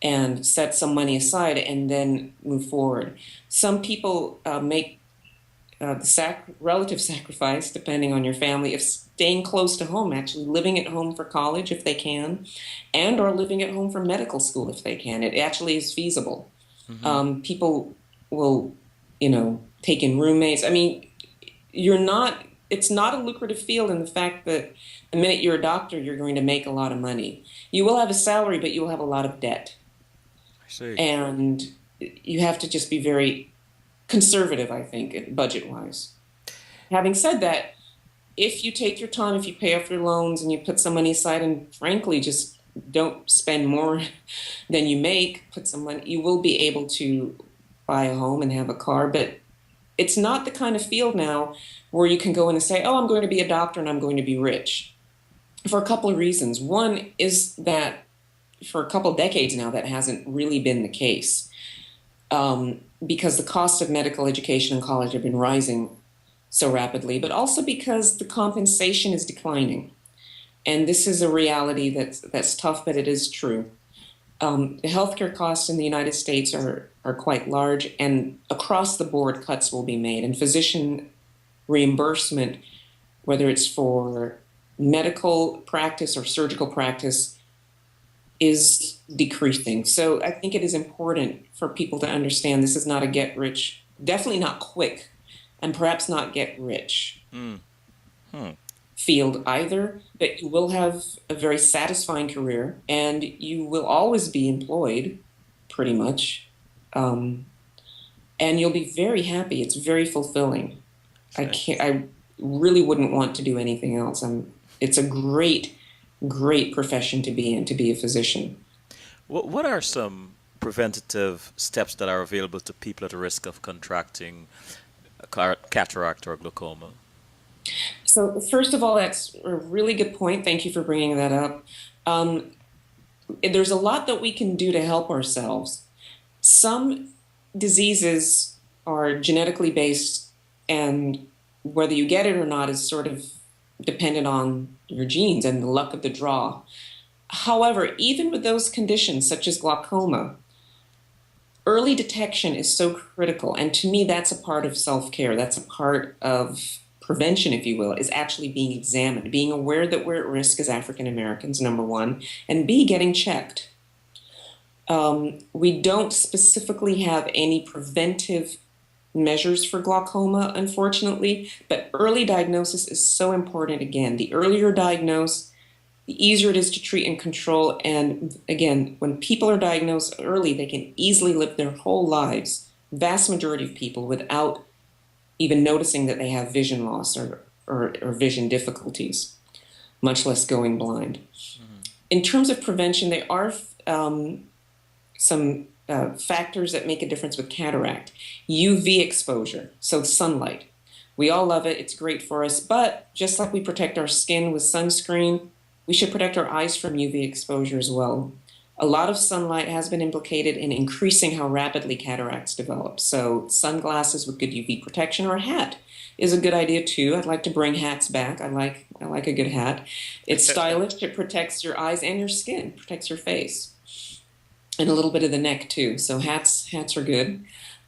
and set some money aside and then move forward. Some people make the relative sacrifice, depending on your family, of staying close to home, actually living at home for college if they can, and or living at home for medical school if they can. It actually is feasible. Mm-hmm. People will, take in roommates. I mean, it's not a lucrative field in the fact that the minute you're a doctor, you're going to make a lot of money. You will have a salary, but you will have a lot of debt. I see. And you have to just be very conservative, I think, budget wise. Having said that, if you take your time, if you pay off your loans and you put some money aside and frankly just don't spend more than you make, put some money, you will be able to buy a home and have a car. But it's not the kind of field now where you can go in and say, oh, I'm going to be a doctor and I'm going to be rich. For a couple of reasons. One is that for a couple of decades now, that hasn't really been the case. Because the cost of medical education and college have been rising so rapidly, but also because the compensation is declining. And this is a reality that's tough, but it is true. The healthcare costs in the United States are quite large, and across the board cuts will be made. And physician reimbursement, whether it's for medical practice or surgical practice, is decreasing. So I think it is important for people to understand this is not a get rich, definitely not quick, and perhaps not get rich Mm. Hmm. field either, but you will have a very satisfying career and you will always be employed pretty much. Um, and you'll be very happy. It's very fulfilling. Okay. I really wouldn't want to do anything else. It's a great profession to be in, to be a physician. What are some preventative steps that are available to people at risk of contracting cataract or glaucoma? So, first of all, that's a really good point. Thank you for bringing that up. Um, there's a lot that we can do to help ourselves. Some diseases are genetically based, and whether you get it or not is sort of dependent on your genes and the luck of the draw. However, even with those conditions, such as glaucoma, early detection is so critical. And to me, that's a part of self care. That's a part of prevention, if you will, is actually being examined, being aware that we're at risk as African Americans, number one, and B, getting checked. We don't specifically have any preventive measures for glaucoma, unfortunately, but early diagnosis is so important again. The earlier diagnosed, the easier it is to treat and control. And again, when people are diagnosed early, they can easily live their whole lives, vast majority of people, without even noticing that they have vision loss or vision difficulties, much less going blind. Mm-hmm. In terms of prevention, there are some factors that make a difference with cataract. UV exposure, so sunlight. We all love it. It's great for us. But just like we protect our skin with sunscreen, we should protect our eyes from UV exposure as well. A lot of sunlight has been implicated in increasing how rapidly cataracts develop. So sunglasses with good UV protection or a hat is a good idea too. I'd like to bring hats back. I like a good hat. It's stylish. It protects your eyes and your skin, protects your face, and a little bit of the neck too. So hats are good.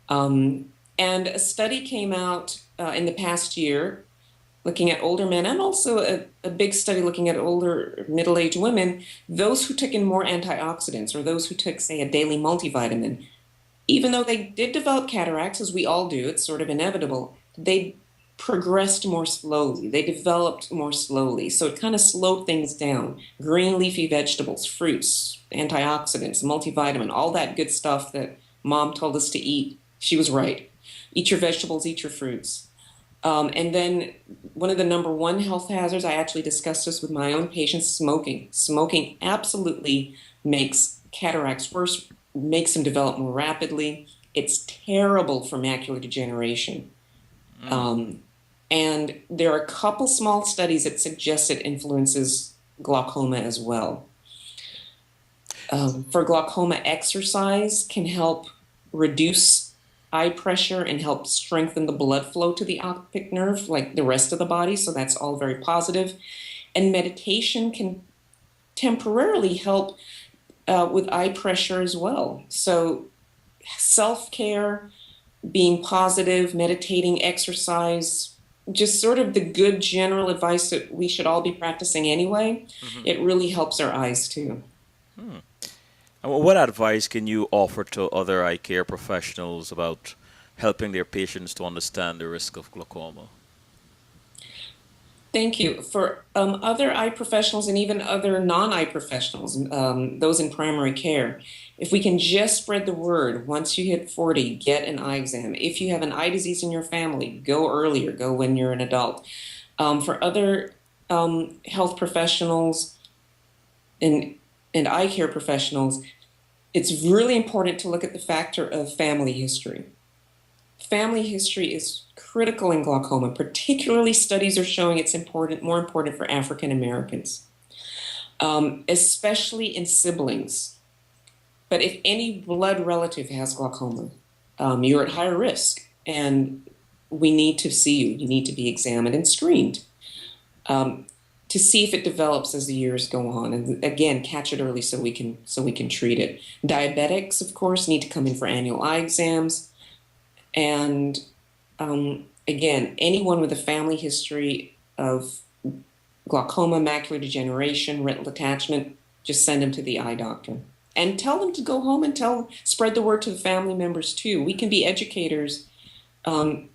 And a study came out in the past year looking at older men, and also a big study looking at older middle-aged women, those who took in more antioxidants or those who took, say, a daily multivitamin, even though they did develop cataracts, as we all do, it's sort of inevitable, they progressed more slowly. They developed more slowly. So it kind of slowed things down. Green leafy vegetables, fruits, antioxidants, multivitamin, all that good stuff that mom told us to eat. She was right. Eat your vegetables, eat your fruits. And then one of the number one health hazards, I actually discussed this with my own patients, smoking. Smoking absolutely makes cataracts worse, makes them develop more rapidly. It's terrible for macular degeneration. Mm. Um, and there are a couple small studies that suggest it influences glaucoma as well. For glaucoma, exercise can help reduce eye pressure and help strengthen the blood flow to the optic nerve, like the rest of the body. So that's all very positive. And meditation can temporarily help with eye pressure as well. So self care, being positive, meditating, exercise, just sort of the good general advice that we should all be practicing anyway, Hmm. it really helps our eyes too. Hmm. And what advice can you offer to other eye care professionals about helping their patients to understand the risk of glaucoma? Thank you. For other eye professionals and even other non-eye professionals, those in primary care, if we can just spread the word, once you hit 40, get an eye exam. If you have an eye disease in your family, go earlier, go when you're an adult. For other health professionals and, and eye care professionals, it's really important to look at the factor of family history. Family history is critical in glaucoma. Particularly, studies are showing it's important, more important for African Americans, especially in siblings. But if any blood relative has glaucoma, you're at higher risk, and we need to see you. You need to be examined and screened um, to see if it develops as the years go on, and again, catch it early so we can treat it. Diabetics, of course, need to come in for annual eye exams. And again, anyone with a family history of glaucoma, macular degeneration, retinal detachment, just send them to the eye doctor. And tell them to go home and spread the word to the family members too. We can be educators, um,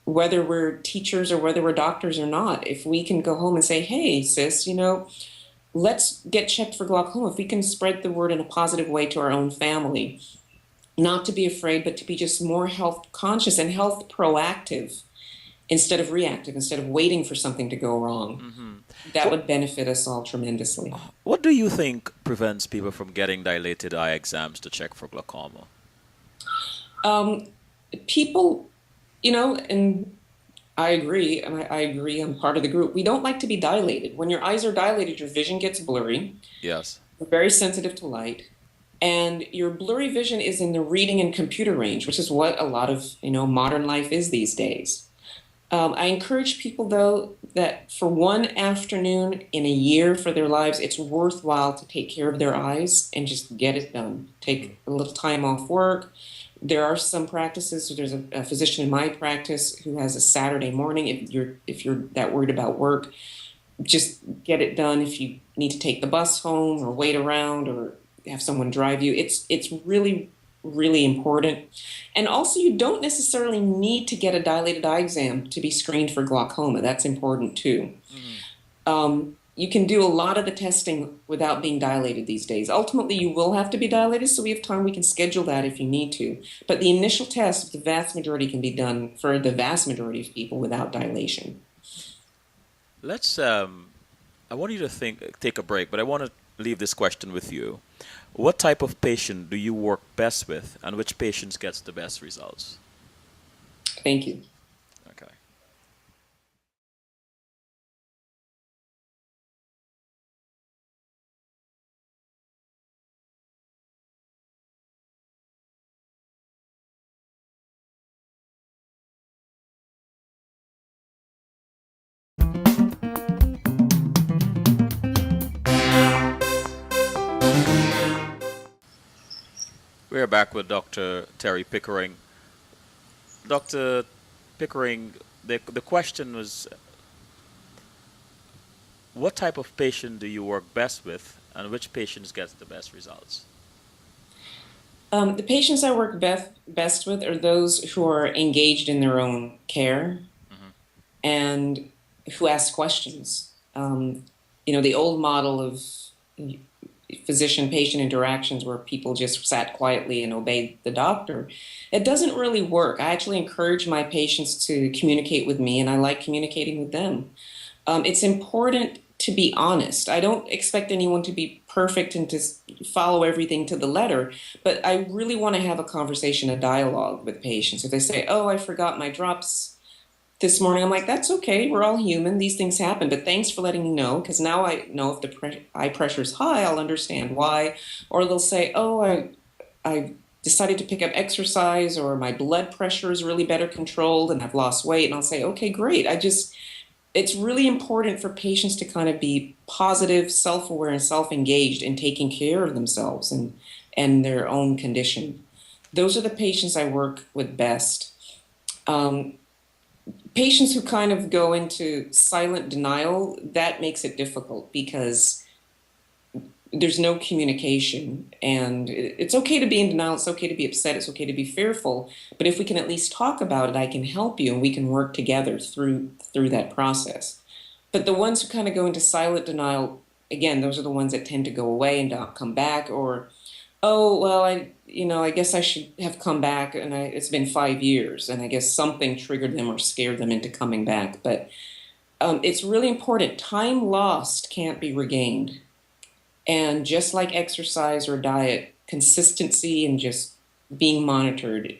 whether we're teachers or whether we're doctors or not. If we can go home and say, hey, sis, let's get checked for glaucoma. If we can spread the word in a positive way to our own family, not to be afraid, but to be just more health conscious and health proactive instead of reactive, instead of waiting for something to go wrong. Hmm. That What would benefit us all tremendously. What do you think prevents people from getting dilated eye exams to check for glaucoma? Um, People, and I agree, and I agree, I'm part of the group. We don't like to be dilated. When your eyes are dilated, your vision gets blurry. Yes. You're very sensitive to light. And your blurry vision is in the reading and computer range, which is what a lot of, modern life is these days. I encourage people, though, that for one afternoon in a year for their lives, it's worthwhile to take care of their eyes and just get it done. Mm. Take a little time off work. There are some practices. There's a physician in my practice who has a Saturday morning. If you're that worried about work, just get it done. If you need to take the bus home or wait around or have someone drive you, it's really really important. And also, you don't necessarily need to get a dilated eye exam to be screened for glaucoma. That's important too. Hmm. You can do a lot of the testing without being dilated these days. Ultimately, you will have to be dilated, so we have time. We can schedule that if you need to. But the initial test, the vast majority can be done for the vast majority of people without dilation. Let's I want you to take a break, but I want to leave this question with you. What type of patient do you work best with, and which patients gets the best results? Thank you. Okay. We're back with Dr. Terry Pickering. Dr. Pickering, the question was, what type of patient do you work best with, and which patients gets the best results? The patients I work best with are those who are engaged in their own care Hmm. and who ask questions. The old model of physician-patient interactions where people just sat quietly and obeyed the doctor. It doesn't really work. I actually encourage my patients to communicate with me, and I like communicating with them. It's important to be honest. I don't expect anyone to be perfect and to follow everything to the letter, but I really want to have a conversation, a dialogue with patients. If they say, "Oh, I forgot my drops this morning," I'm like, "That's okay. We're all human. These things happen, but thanks for letting me know, because now I know if the eye pressure is high, I'll understand why." Or they'll say, "Oh, I decided to pick up exercise, or my blood pressure is really better controlled and I've lost weight." And I'll say, "Okay, great. It's really important for patients to kind of be positive, self-aware, and self-engaged in taking care of themselves and their own condition." Those are the patients I work with best. Um, Patients who kind of go into silent denial, that makes it difficult because there's no communication. And it's okay to be in denial, it's okay to be upset, it's okay to be fearful, but if we can at least talk about it, I can help you and we can work together through that process. But the ones who kind of go into silent denial, again, those are the ones that tend to go away and not come back. Or, "Oh, well, I guess I should have come back, and it's been 5 years, and I guess something triggered them or scared them into coming back." But it's really important. Time lost can't be regained. And just like exercise or diet, consistency and just being monitored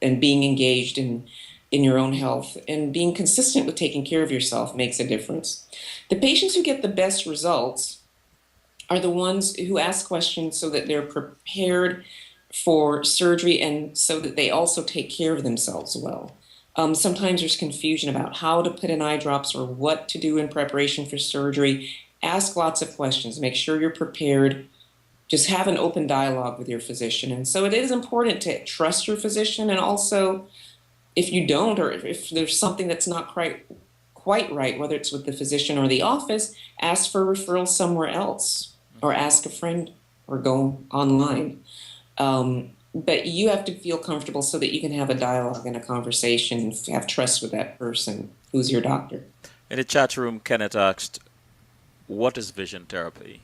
and being engaged in your own health and being consistent with taking care of yourself makes a difference. The patients who get the best results are the ones who ask questions so that they're prepared for surgery and so that they also take care of themselves well. Sometimes there's confusion about how to put in eye drops or what to do in preparation for surgery. Ask lots of questions. Make sure you're prepared. Just have an open dialogue with your physician. And so it is important to trust your physician. And also, if you don't, or if there's something that's not quite right, whether it's with the physician or the office, ask for a referral somewhere else, or ask a friend, or go online. But you have to feel comfortable so that you can have a dialogue and a conversation and have trust with that person who's your doctor. In the chat room, Kenneth asked, what is vision therapy?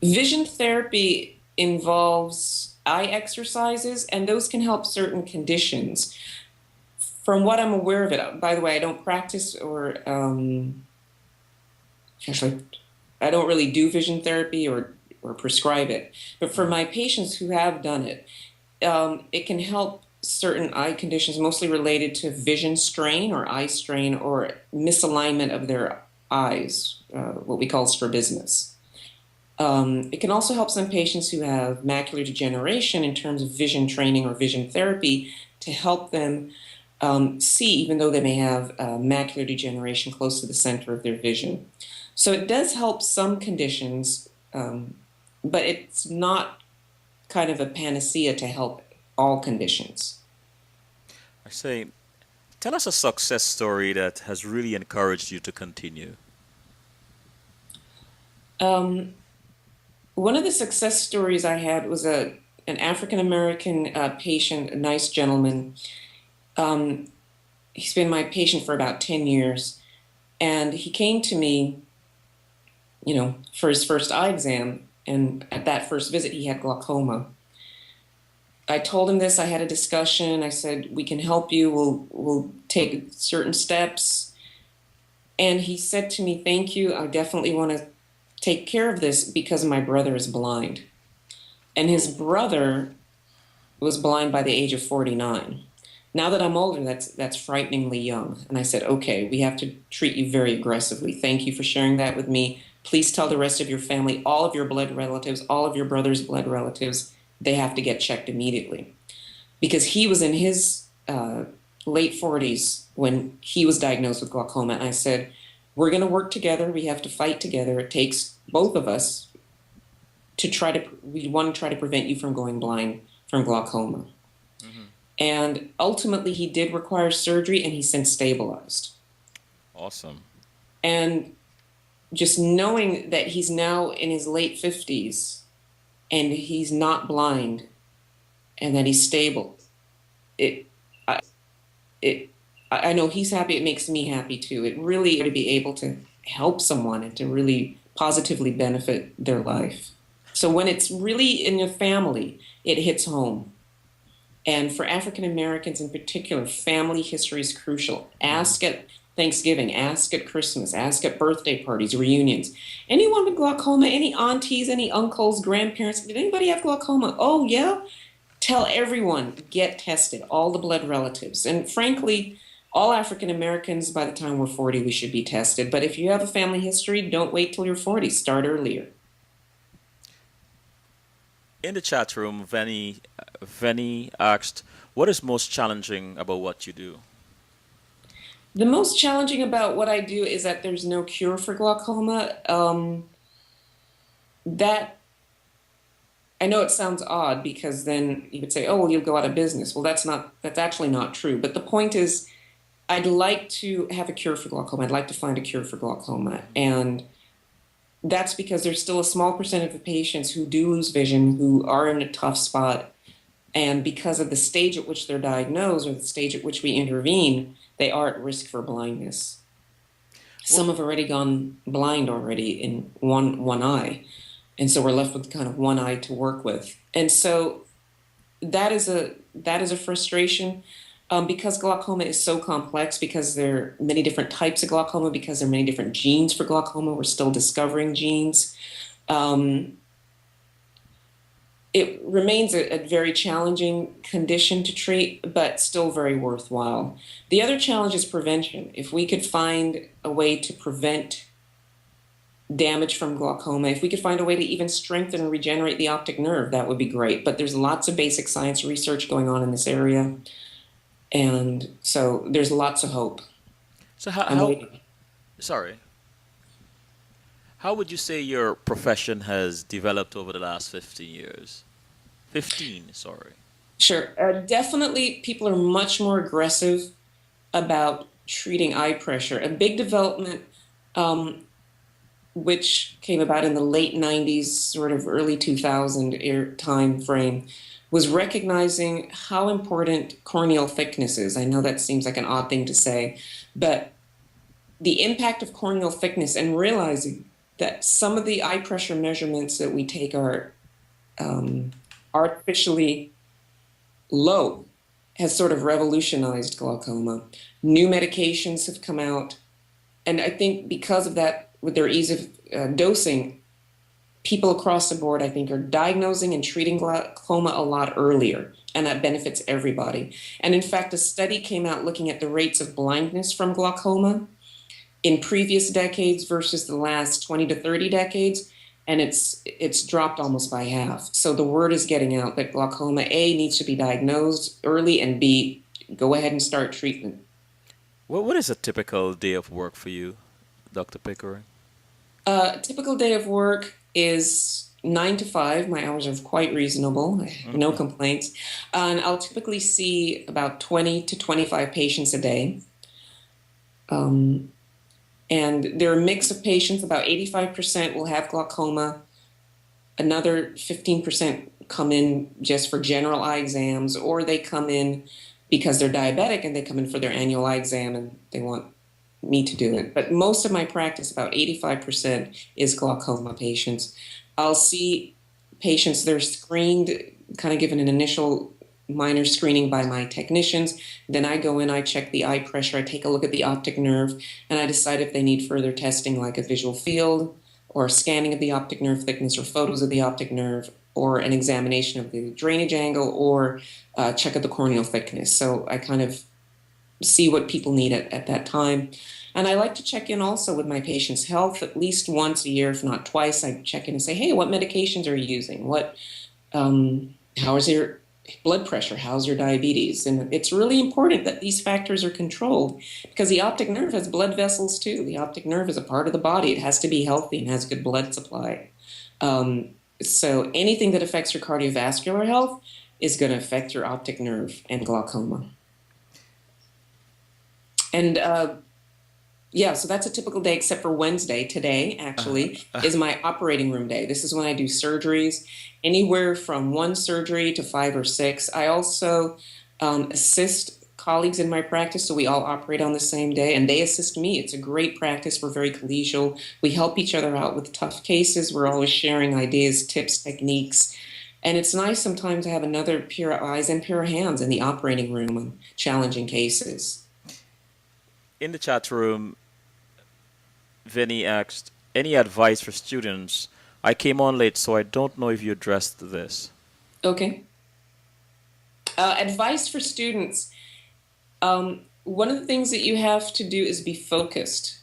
Vision therapy involves eye exercises, and those can help certain conditions. From what I'm aware of it, by the way, I don't practice or actually, I don't really do vision therapy or prescribe it. But for my patients who have done it, it can help certain eye conditions, mostly related to vision strain or eye strain or misalignment of their eyes, what we call strabismus. It can also help some patients who have macular degeneration in terms of vision training or vision therapy to help them see, even though they may have macular degeneration close to the center of their vision. So it does help some conditions, but it's not kind of a panacea to help all conditions. I say, tell us a success story that has really encouraged you to continue. One of the success stories I had was an African American patient, a nice gentleman. He's been my patient for about 10 years, and he came to me, for his first eye exam, and at that first visit he had glaucoma. I told him this, I had a discussion, I said, "We can help you, we'll take certain steps." And he said to me, "Thank you, I definitely want to take care of this because my brother is blind." And his brother was blind by the age of 49. Now that I'm older, that's frighteningly young. And I said, "Okay, we have to treat you very aggressively. Thank you for sharing that with me. Please tell the rest of your family, all of your blood relatives, all of your brother's blood relatives, they have to get checked immediately." Because he was in his late 40s when he was diagnosed with glaucoma. And I said, "We're going to work together. We have to fight together. It takes both of us we want to try to prevent you from going blind from glaucoma." Hmm. And ultimately, he did require surgery, and he's since stabilized. Awesome. And just knowing that he's now in his late 50s and he's not blind and that he's stable, it, I, I know he's happy. It makes me happy too. It really to be able to help someone and to really positively benefit their life. So when it's really in your family, it hits home. And for African Americans in particular, family history is crucial. Mhm. Ask at Thanksgiving, ask at Christmas, ask at birthday parties, reunions. Anyone with glaucoma, any aunties, any uncles, grandparents, did anybody have glaucoma? Oh, yeah? Tell everyone, get tested, all the blood relatives. And frankly, all African Americans, by the time we're 40, we should be tested. But if you have a family history, don't wait till you're 40, start earlier. In the chat room, Venny asked, "What is most challenging about what you do?" The most challenging about what I do is that there's no cure for glaucoma. That I know it sounds odd because then you would say, "Oh, well, you'll go out of business." Well, that's actually not true. But the point is, I'd like to have a cure for glaucoma. I'd like to find a cure for glaucoma, and that's because there's still a small percentage of patients who do lose vision, who are in a tough spot, and because of the stage at which they're diagnosed or the stage at which we intervene, they are at risk for blindness. Well, Some have already gone blind already in one eye, and so we're left with kind of one eye to work with. And so that is a frustration. Because glaucoma is so complex, because there are many different types of glaucoma, because there are many different genes for glaucoma, we're still discovering genes. Um, it remains a very challenging condition to treat, but still very worthwhile. The other challenge is prevention. If we could find a way to prevent damage from glaucoma, if we could find a way to even strengthen and regenerate the optic nerve, that would be great. But there's lots of basic science research going on in this area. And so there's lots of hope. so I'm waiting. sorry, how would you say your profession has developed over the last 15 years? 15, sorry. Sure. Definitely, people are much more aggressive about treating eye pressure. A big development, um, which came about in the late 90s, sort of early 2000 time frame, was recognizing how important corneal thickness is. I know that seems like an odd thing to say, but the impact of corneal thickness and realizing that some of the eye pressure measurements that we take are artificially low has sort of revolutionized glaucoma. New medications have come out, and I think because of that, with their ease of dosing, people across the board, I think, are diagnosing and treating glaucoma a lot earlier, and that benefits everybody. And in fact, a study came out looking at the rates of blindness from glaucoma in previous decades versus the last 20 to 30 decades, and it's dropped almost by half. So the word is getting out that glaucoma, A, needs to be diagnosed early, and B, go ahead and start treatment. What is a typical day of work for you, Dr. Pickering? A typical day of work is 9 to 5. My hours are quite reasonable, no Mhm. complaints. And I'll typically see about 20 to 25 patients a day. Um, and they're a mix of patients. About 85% will have glaucoma. Another 15% come in just for general eye exams, or they come in because they're diabetic and they come in for their annual eye exam and they want me to do it. But most of my practice, about 85%, is glaucoma patients. I'll see patients that are screened, kind of given an initial minor screening by my technicians. Then I go in, I check the eye pressure, I take a look at the optic nerve, and I decide if they need further testing like a visual field or scanning of the optic nerve thickness or photos of the optic nerve or an examination of the drainage angle or check of the corneal thickness. So I kind of see what people need at that time. And I like to check in also with my patient's health at least once a year, if not twice. I check in and say, hey, what medications are you using? How is your blood pressure? How's your diabetes? And it's really important that these factors are controlled because the optic nerve has blood vessels too. The optic nerve is a part of the body. It has to be healthy and has good blood supply. So anything that affects your cardiovascular health is going to affect your optic nerve and glaucoma. And yeah, so that's a typical day, except for Wednesday. Today, Uh, actually, is my operating room day. This is when I do surgeries, anywhere from one surgery to five or six. I also assist colleagues in my practice, so we all operate on the same day, and they assist me. It's a great practice. We're very collegial. We help each other out with tough cases. We're always sharing ideas, tips, techniques. And it's nice sometimes to have another pair of eyes and pair of hands in the operating room on challenging cases. In the chat room, Vinny asked, any advice for students? I came on late, so I don't know if you addressed this. Okay. Advice for students. One of the things that you have to do is be focused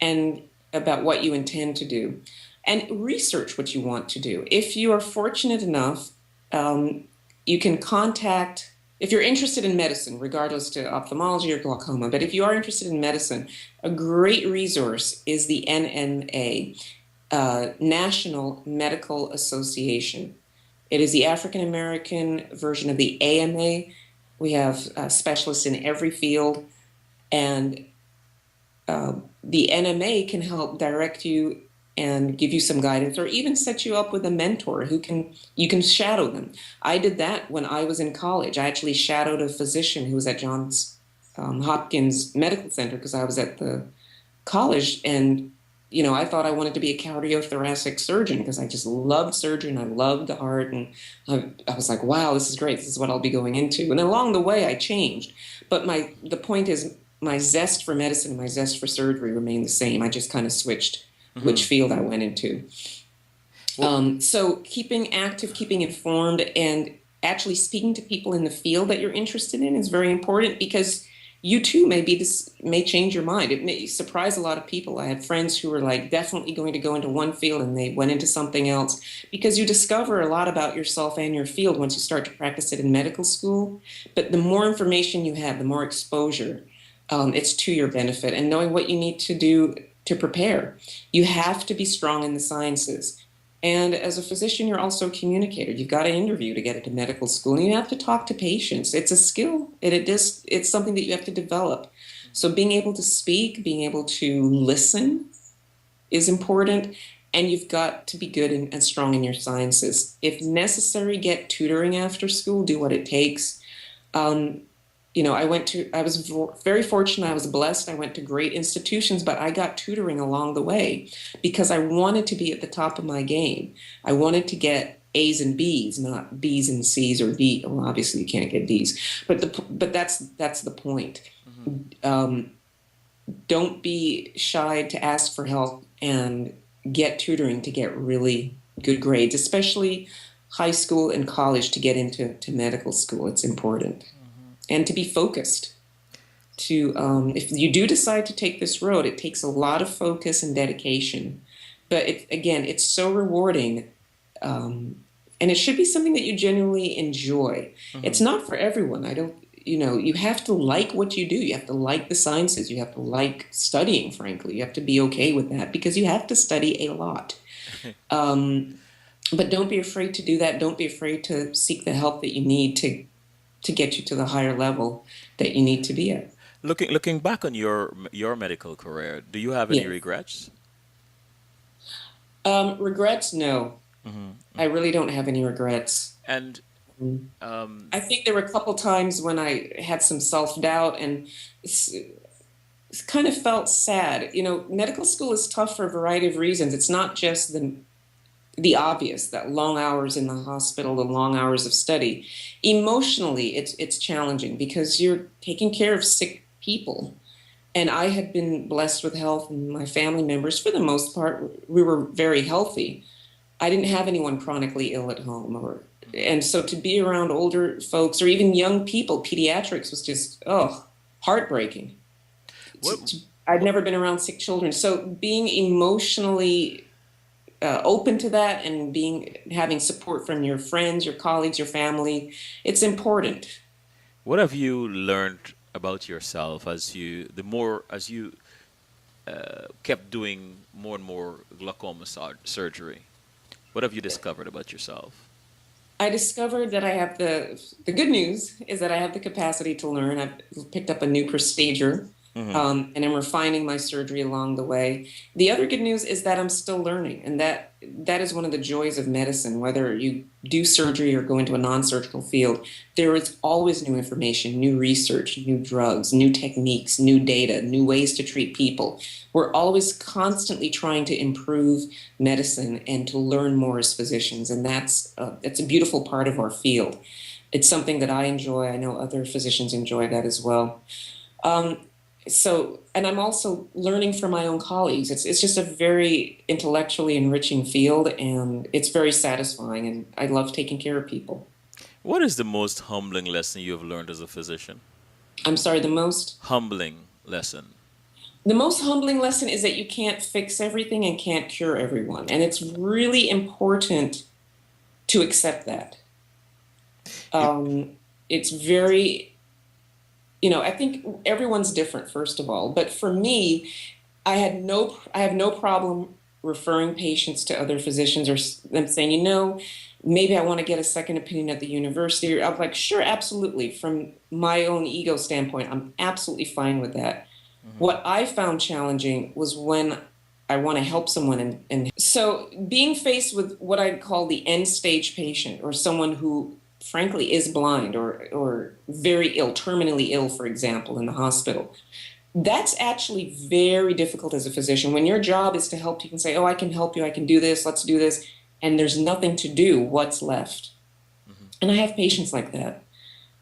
and about what you intend to do and research what you want to do. If you are fortunate enough, you can contact, if you're interested in medicine, regardless to ophthalmology or glaucoma, but if you are interested in medicine, a great resource is the NMA, National Medical Association. It is the African American version of the AMA. We have specialists in every field, and the NMA can help direct you and give you some guidance, or even set you up with a mentor who you can shadow them. I did that when I was in college. I actually shadowed a physician who was at Johns Hopkins Medical Center because I was at the college, and I thought I wanted to be a cardiothoracic surgeon because I just loved surgery and I loved the heart, and I was like, wow, this is great. This is what I'll be going into. And along the way, I changed. But the point is, my zest for medicine and my zest for surgery remained the same. I just kind of switched which field I went into. So keeping active, keeping informed, and actually speaking to people in the field that you're interested in is very important, because you too may change your mind. It may surprise a lot of people. I had friends who were like definitely going to go into one field and they went into something else, because you discover a lot about yourself and your field once you start to practice it in medical school. But the more information you have, the more exposure, it's to your benefit, and knowing what you need to do to prepare. You have to be strong in the sciences. And as a physician, you're also a communicator. You've got to interview to get into medical school, and you have to talk to patients. It's a skill, and it's something that you have to develop. So being able to speak, being able to listen is important, and you've got to be good and strong in your sciences. If necessary, get tutoring after school, do what it takes. I was very fortunate. I was blessed. I went to great institutions, but I got tutoring along the way because I wanted to be at the top of my game. I wanted to get A's and B's, not B's and C's or D. Well, obviously you can't get D's, but that's the point. Don't be shy to ask for help and get tutoring to get really good grades, especially high school and college to get into medical school. It's important. And to be focused. If you do decide to take this road, it takes a lot of focus and dedication. But it's so rewarding, and it should be something that you genuinely enjoy. It's not for everyone. You have to like what you do. You have to like the sciences. You have to like studying, frankly. You have to be okay with that because you have to study a lot. But don't be afraid to do that. Don't be afraid to seek the help that you need to get you to the higher level that you need to be at. Looking back on your medical career, do you have any Yeah. regrets? Regrets? No. I really don't have any regrets. And I think there were a couple times when I had some self-doubt and it's kind of felt sad. Medical school is tough for a variety of reasons. It's not just the obvious, that long hours in the hospital, the long hours of study. Emotionally, it's challenging because you're taking care of sick people. And I had been blessed with health, and my family members, for the most part, we were very healthy. I didn't have anyone chronically ill at home, and so to be around older folks or even young people, pediatrics was just heartbreaking. what I'd never been around sick children, so being emotionally open to that and having support from your friends, your colleagues, your family, it's important. what have you learned about yourself as you kept doing more and more glaucoma surgery? What have you discovered about yourself? I discovered that I have the good news is that I have the capacity to learn. I've picked up a new procedure Hmm. And I'm refining my surgery along the way. The other good news is that I'm still learning, and that is one of the joys of medicine. Whether you do surgery or go into a non-surgical field, there is always new information, new research, new drugs, new techniques, new data, new ways to treat people. We're always constantly trying to improve medicine and to learn more as physicians, and that's a beautiful part of our field. It's something that I enjoy. I know other physicians enjoy that as well. Um, and I'm also learning from my own colleagues. It's just a very intellectually enriching field, and it's very satisfying. And I love taking care of people. What is the most humbling lesson you have learned as a physician? I'm sorry, Humbling lesson. the most humbling lesson is that you can't fix everything and can't cure everyone, and it's really important to accept that. If, It's very, I think everyone's different, first of all. But for me, I have no problem referring patients to other physicians or them saying, maybe I want to get a second opinion at the university. I'm like, sure, absolutely. From my own ego standpoint, I'm absolutely fine with that. mhm. What I found challenging was when I want to help someone, and so being faced with what I call the end stage patient, or someone who frankly is blind or very ill, terminally ill, for example, in the hospital. That's actually very difficult as a physician. When your job is to help, you can say, "Oh, I can help you. I can do this. Let's do this." And there's nothing to do. What's left? Mhm. And I have patients like that.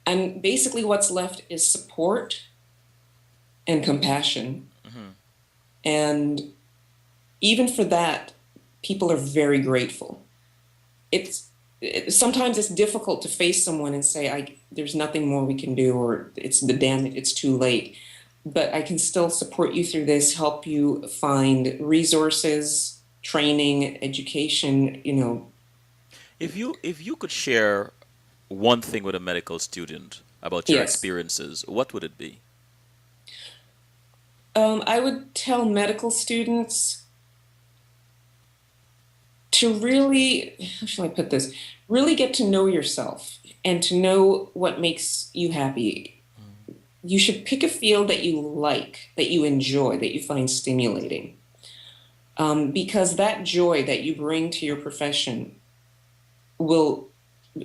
And basically, what's left is support and compassion. Mhm. And even for that, people are very grateful. It's Sometimes it's difficult to face someone and say, there's nothing more we can do, or it's too late. But I can still support you through this, help you find resources, training, education. If you could share one thing with a medical student about your Yes. experiences, what would it be? I would tell medical students to really, how shall I put this? Really get to know yourself and to know what makes you happy. You should pick a field that you like, that you enjoy, that you find stimulating. Because that joy that you bring to your profession will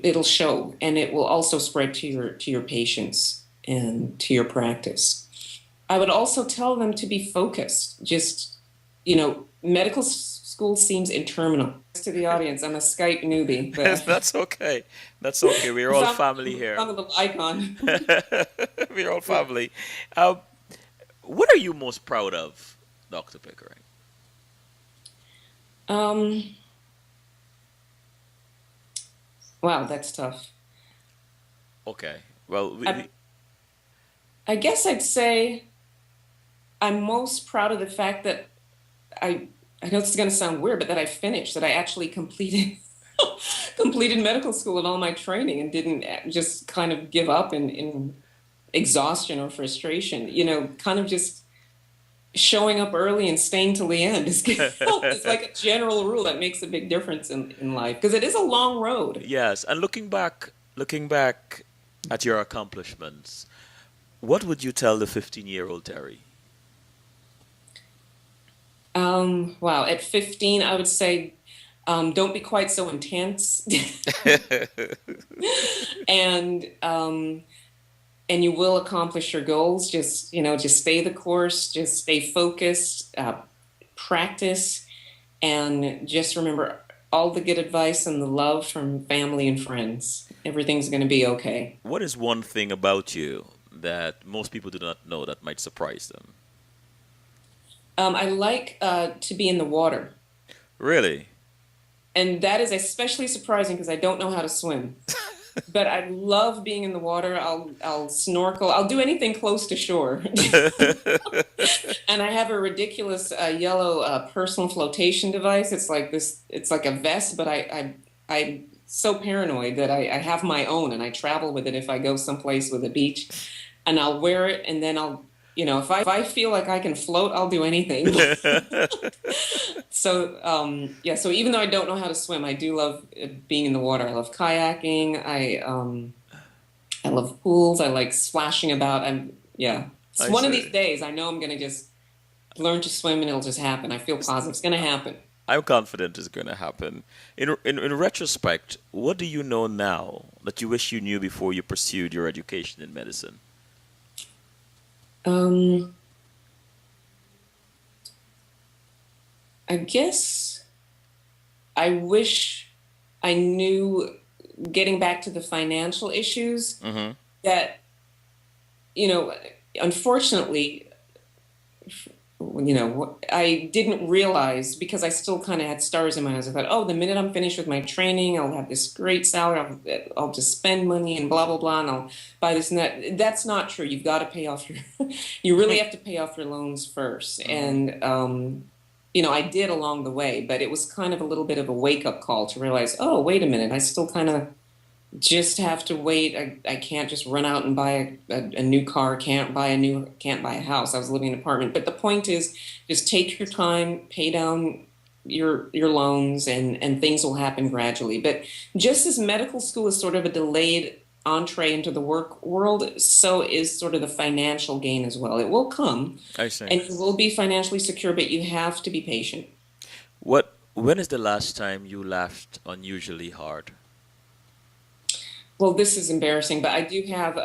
it'll show, and it will also spread to your patients and to your practice. I would also tell them to be focused. Just, medical school seems interminable. To the audience, I'm a Skype newbie, but That's okay. That's okay. We're all family I'm here. a little icon. We're all family. Um, what are you most proud of, Dr. Pickering? um, wow, that's tough. Okay. Well, I, I guess I'd say I'm most proud of the fact that I I know this is going to sound weird, but that I finished, that I actually completed completed medical school and all my training and didn't just kind of give up in exhaustion or frustration. Kind of just showing up early and staying till the end is like a general rule that makes a big difference in life because it is a long road. yes, and looking back at your accomplishments, what would you tell the 15-year-old Terry? Wow, at 15, I would say don't be quite so intense. and and you will accomplish your goals. Just stay the course, just stay focused, practice, and just remember all the good advice and the love from family and friends. Everything's going to be okay. What is one thing about you that most people do not know that might surprise them? I like to be in the water, Really? and that is especially surprising because I don't know how to swim. But I love being in the water. I'll snorkel. I'll do anything close to shore. And I have a ridiculous yellow personal flotation device. It's like this. It's like a vest, but I'm so paranoid that I have my own, and I travel with it if I go someplace with a beach, and I'll wear it, and then if I feel like I can float, I'll do anything. So yeah. So even though I don't know how to swim, I do love being in the water. I love kayaking. I love pools. I like splashing about. Yeah. It's I one of see. these days. I know I'm going to just learn to swim and it'll just happen. I feel positive it's going to happen. I'm confident it's going to happen. In retrospect, what do you know now that you wish you knew before you pursued your education in medicine? Um, I guess I wish I knew, getting back to the financial issues, Mm-hmm. that, you know, unfortunately, I didn't realize, because I still kind of had stars in my eyes. I thought, oh, the minute I'm finished with my training, I'll have this great salary. I'll just spend money and blah, blah, blah, and I'll buy this and that. That's not true. You've got to pay off your, you really have to pay off your loans first. Mm-hmm. And, I did along the way, but it was kind of a little bit of a wake up call to realize, oh, wait a minute, I still kind of just have to wait. I can't just run out and buy a new car. Can't buy a house. I was living in an apartment. But the point is, just take your time, pay down your loans, and things will happen gradually. But just as medical school is sort of a delayed entree into the work world, so is sort of the financial gain as well. It will come, I see. and you will be financially secure, but you have to be patient. When is the last time you laughed unusually hard? Well, this is embarrassing, but I do have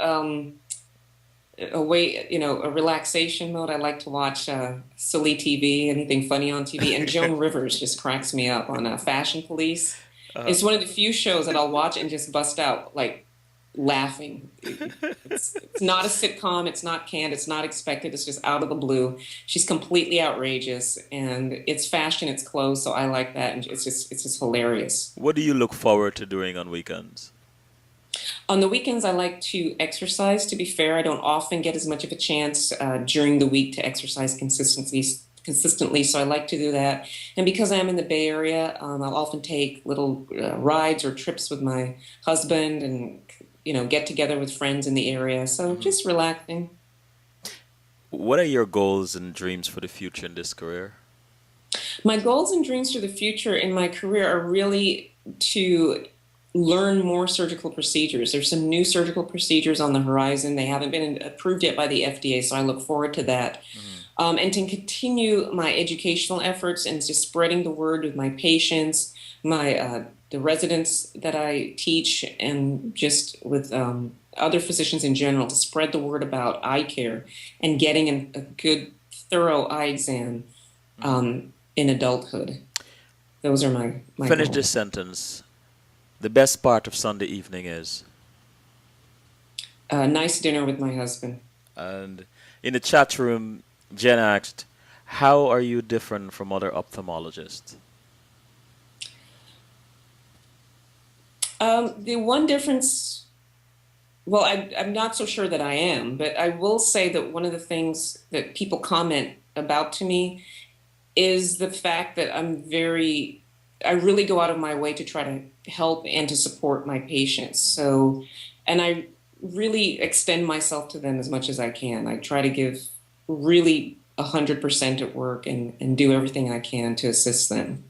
a relaxation mode. I like to watch silly TV, anything funny on TV. And Joan Rivers just cracks me up on Fashion Police. Uh, It's one of the few shows that I'll watch and just bust out like laughing. It's not a sitcom. It's not canned. It's not expected. It's just out of the blue. She's completely outrageous, and it's fashion. It's clothes, so I like that, and it's just hilarious. what do you look forward to doing on weekends? On the weekends, I like to exercise. To be fair, I don't often get as much of a chance during the week to exercise consistently, so I like to do that. And because I'm in the Bay Area, I'll often take little rides or trips with my husband, and get together with friends in the area. So Hmm. just relaxing. What are your goals and dreams for the future in this career? My goals and dreams for the future in my career are really to learn more surgical procedures. There's some new surgical procedures on the horizon. They haven't been approved yet by the FDA, so I look forward to that. Hmm. And to continue my educational efforts and just spreading the word with my patients, my the residents that I teach, and just with other physicians in general, to spread the word about eye care and getting a good, thorough eye exam Hmm. in adulthood. Those are my Finish this goals. sentence. The best part of Sunday evening is, A nice dinner with my husband. and in the chat room, Jen asked, "How are you different from other ophthalmologists?" The one difference, well, I'm not so sure that I am, but I will say that one of the things that people comment about to me is the fact that I really go out of my way to try to help and to support my patients. So, and I really extend myself to them as much as I can. I try to give really 100% at work, and do everything I can to assist them.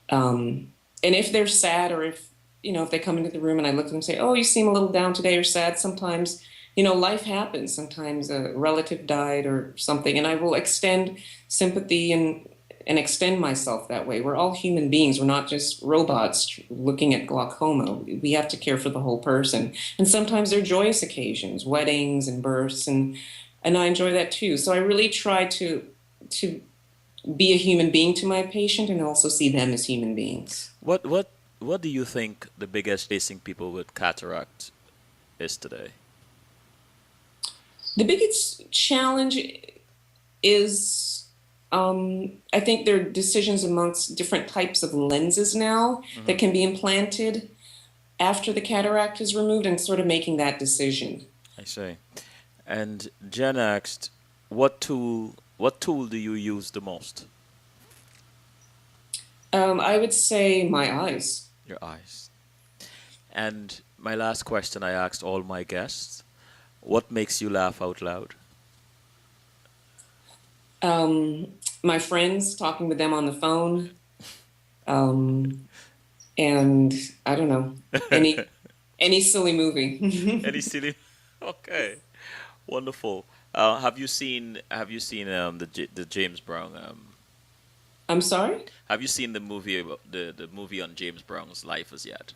And if they're sad, or if they come into the room and I look at them and say, oh, you seem a little down today or sad, sometimes, life happens. Sometimes a relative died or something, and I will extend sympathy and extend myself that way. We're all human beings. We're not just robots looking at glaucoma. We have to care for the whole person. And sometimes they're joyous occasions, weddings and births, and I enjoy that too. So I really try to be a human being to my patient, and also see them as human beings. What do you think the biggest facing people with cataract is today? The biggest challenge is, I think there are decisions amongst different types of lenses now Hmm. that can be implanted after the cataract is removed, and sort of making that decision. I see. And Jen asked, what tool do you use the most? I would say my eyes. Your eyes. And my last question I asked all my guests, what makes you laugh out loud? Um, my friends, talking with them on the phone, um, and I don't know, any silly movie. Any silly? Okay, wonderful. Have you seen the James Brown I'm sorry? have you seen the movie the movie on James Brown's life as yet?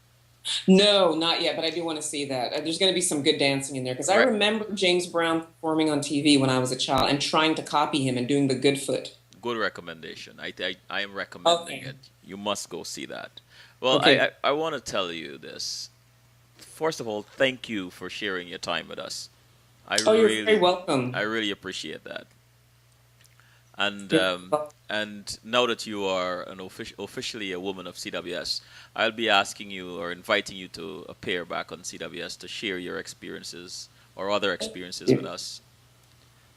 No, not yet, but I do want to see that. There's going to be some good dancing in there because I Re- remember James Brown performing on TV when I was a child and trying to copy him and doing the good foot. Good recommendation. I am recommending Okay. it. You must go see that. Well, Okay. I want to tell you this. First of all, thank you for sharing your time with us. I Oh, you're very really I welcome. really appreciate that. And You're um, welcome. and now that you are officially a woman of CWS, I'll be asking you or inviting you to appear back on CWS to share your experiences or other experiences with us.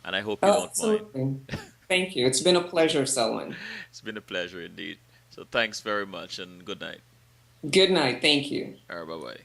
And I hope you Oh, don't mind. absolutely. Thank you. It's been a pleasure, Selwyn. It's been a pleasure indeed. So thanks very much and good night. Good night. Thank you. All right, bye bye.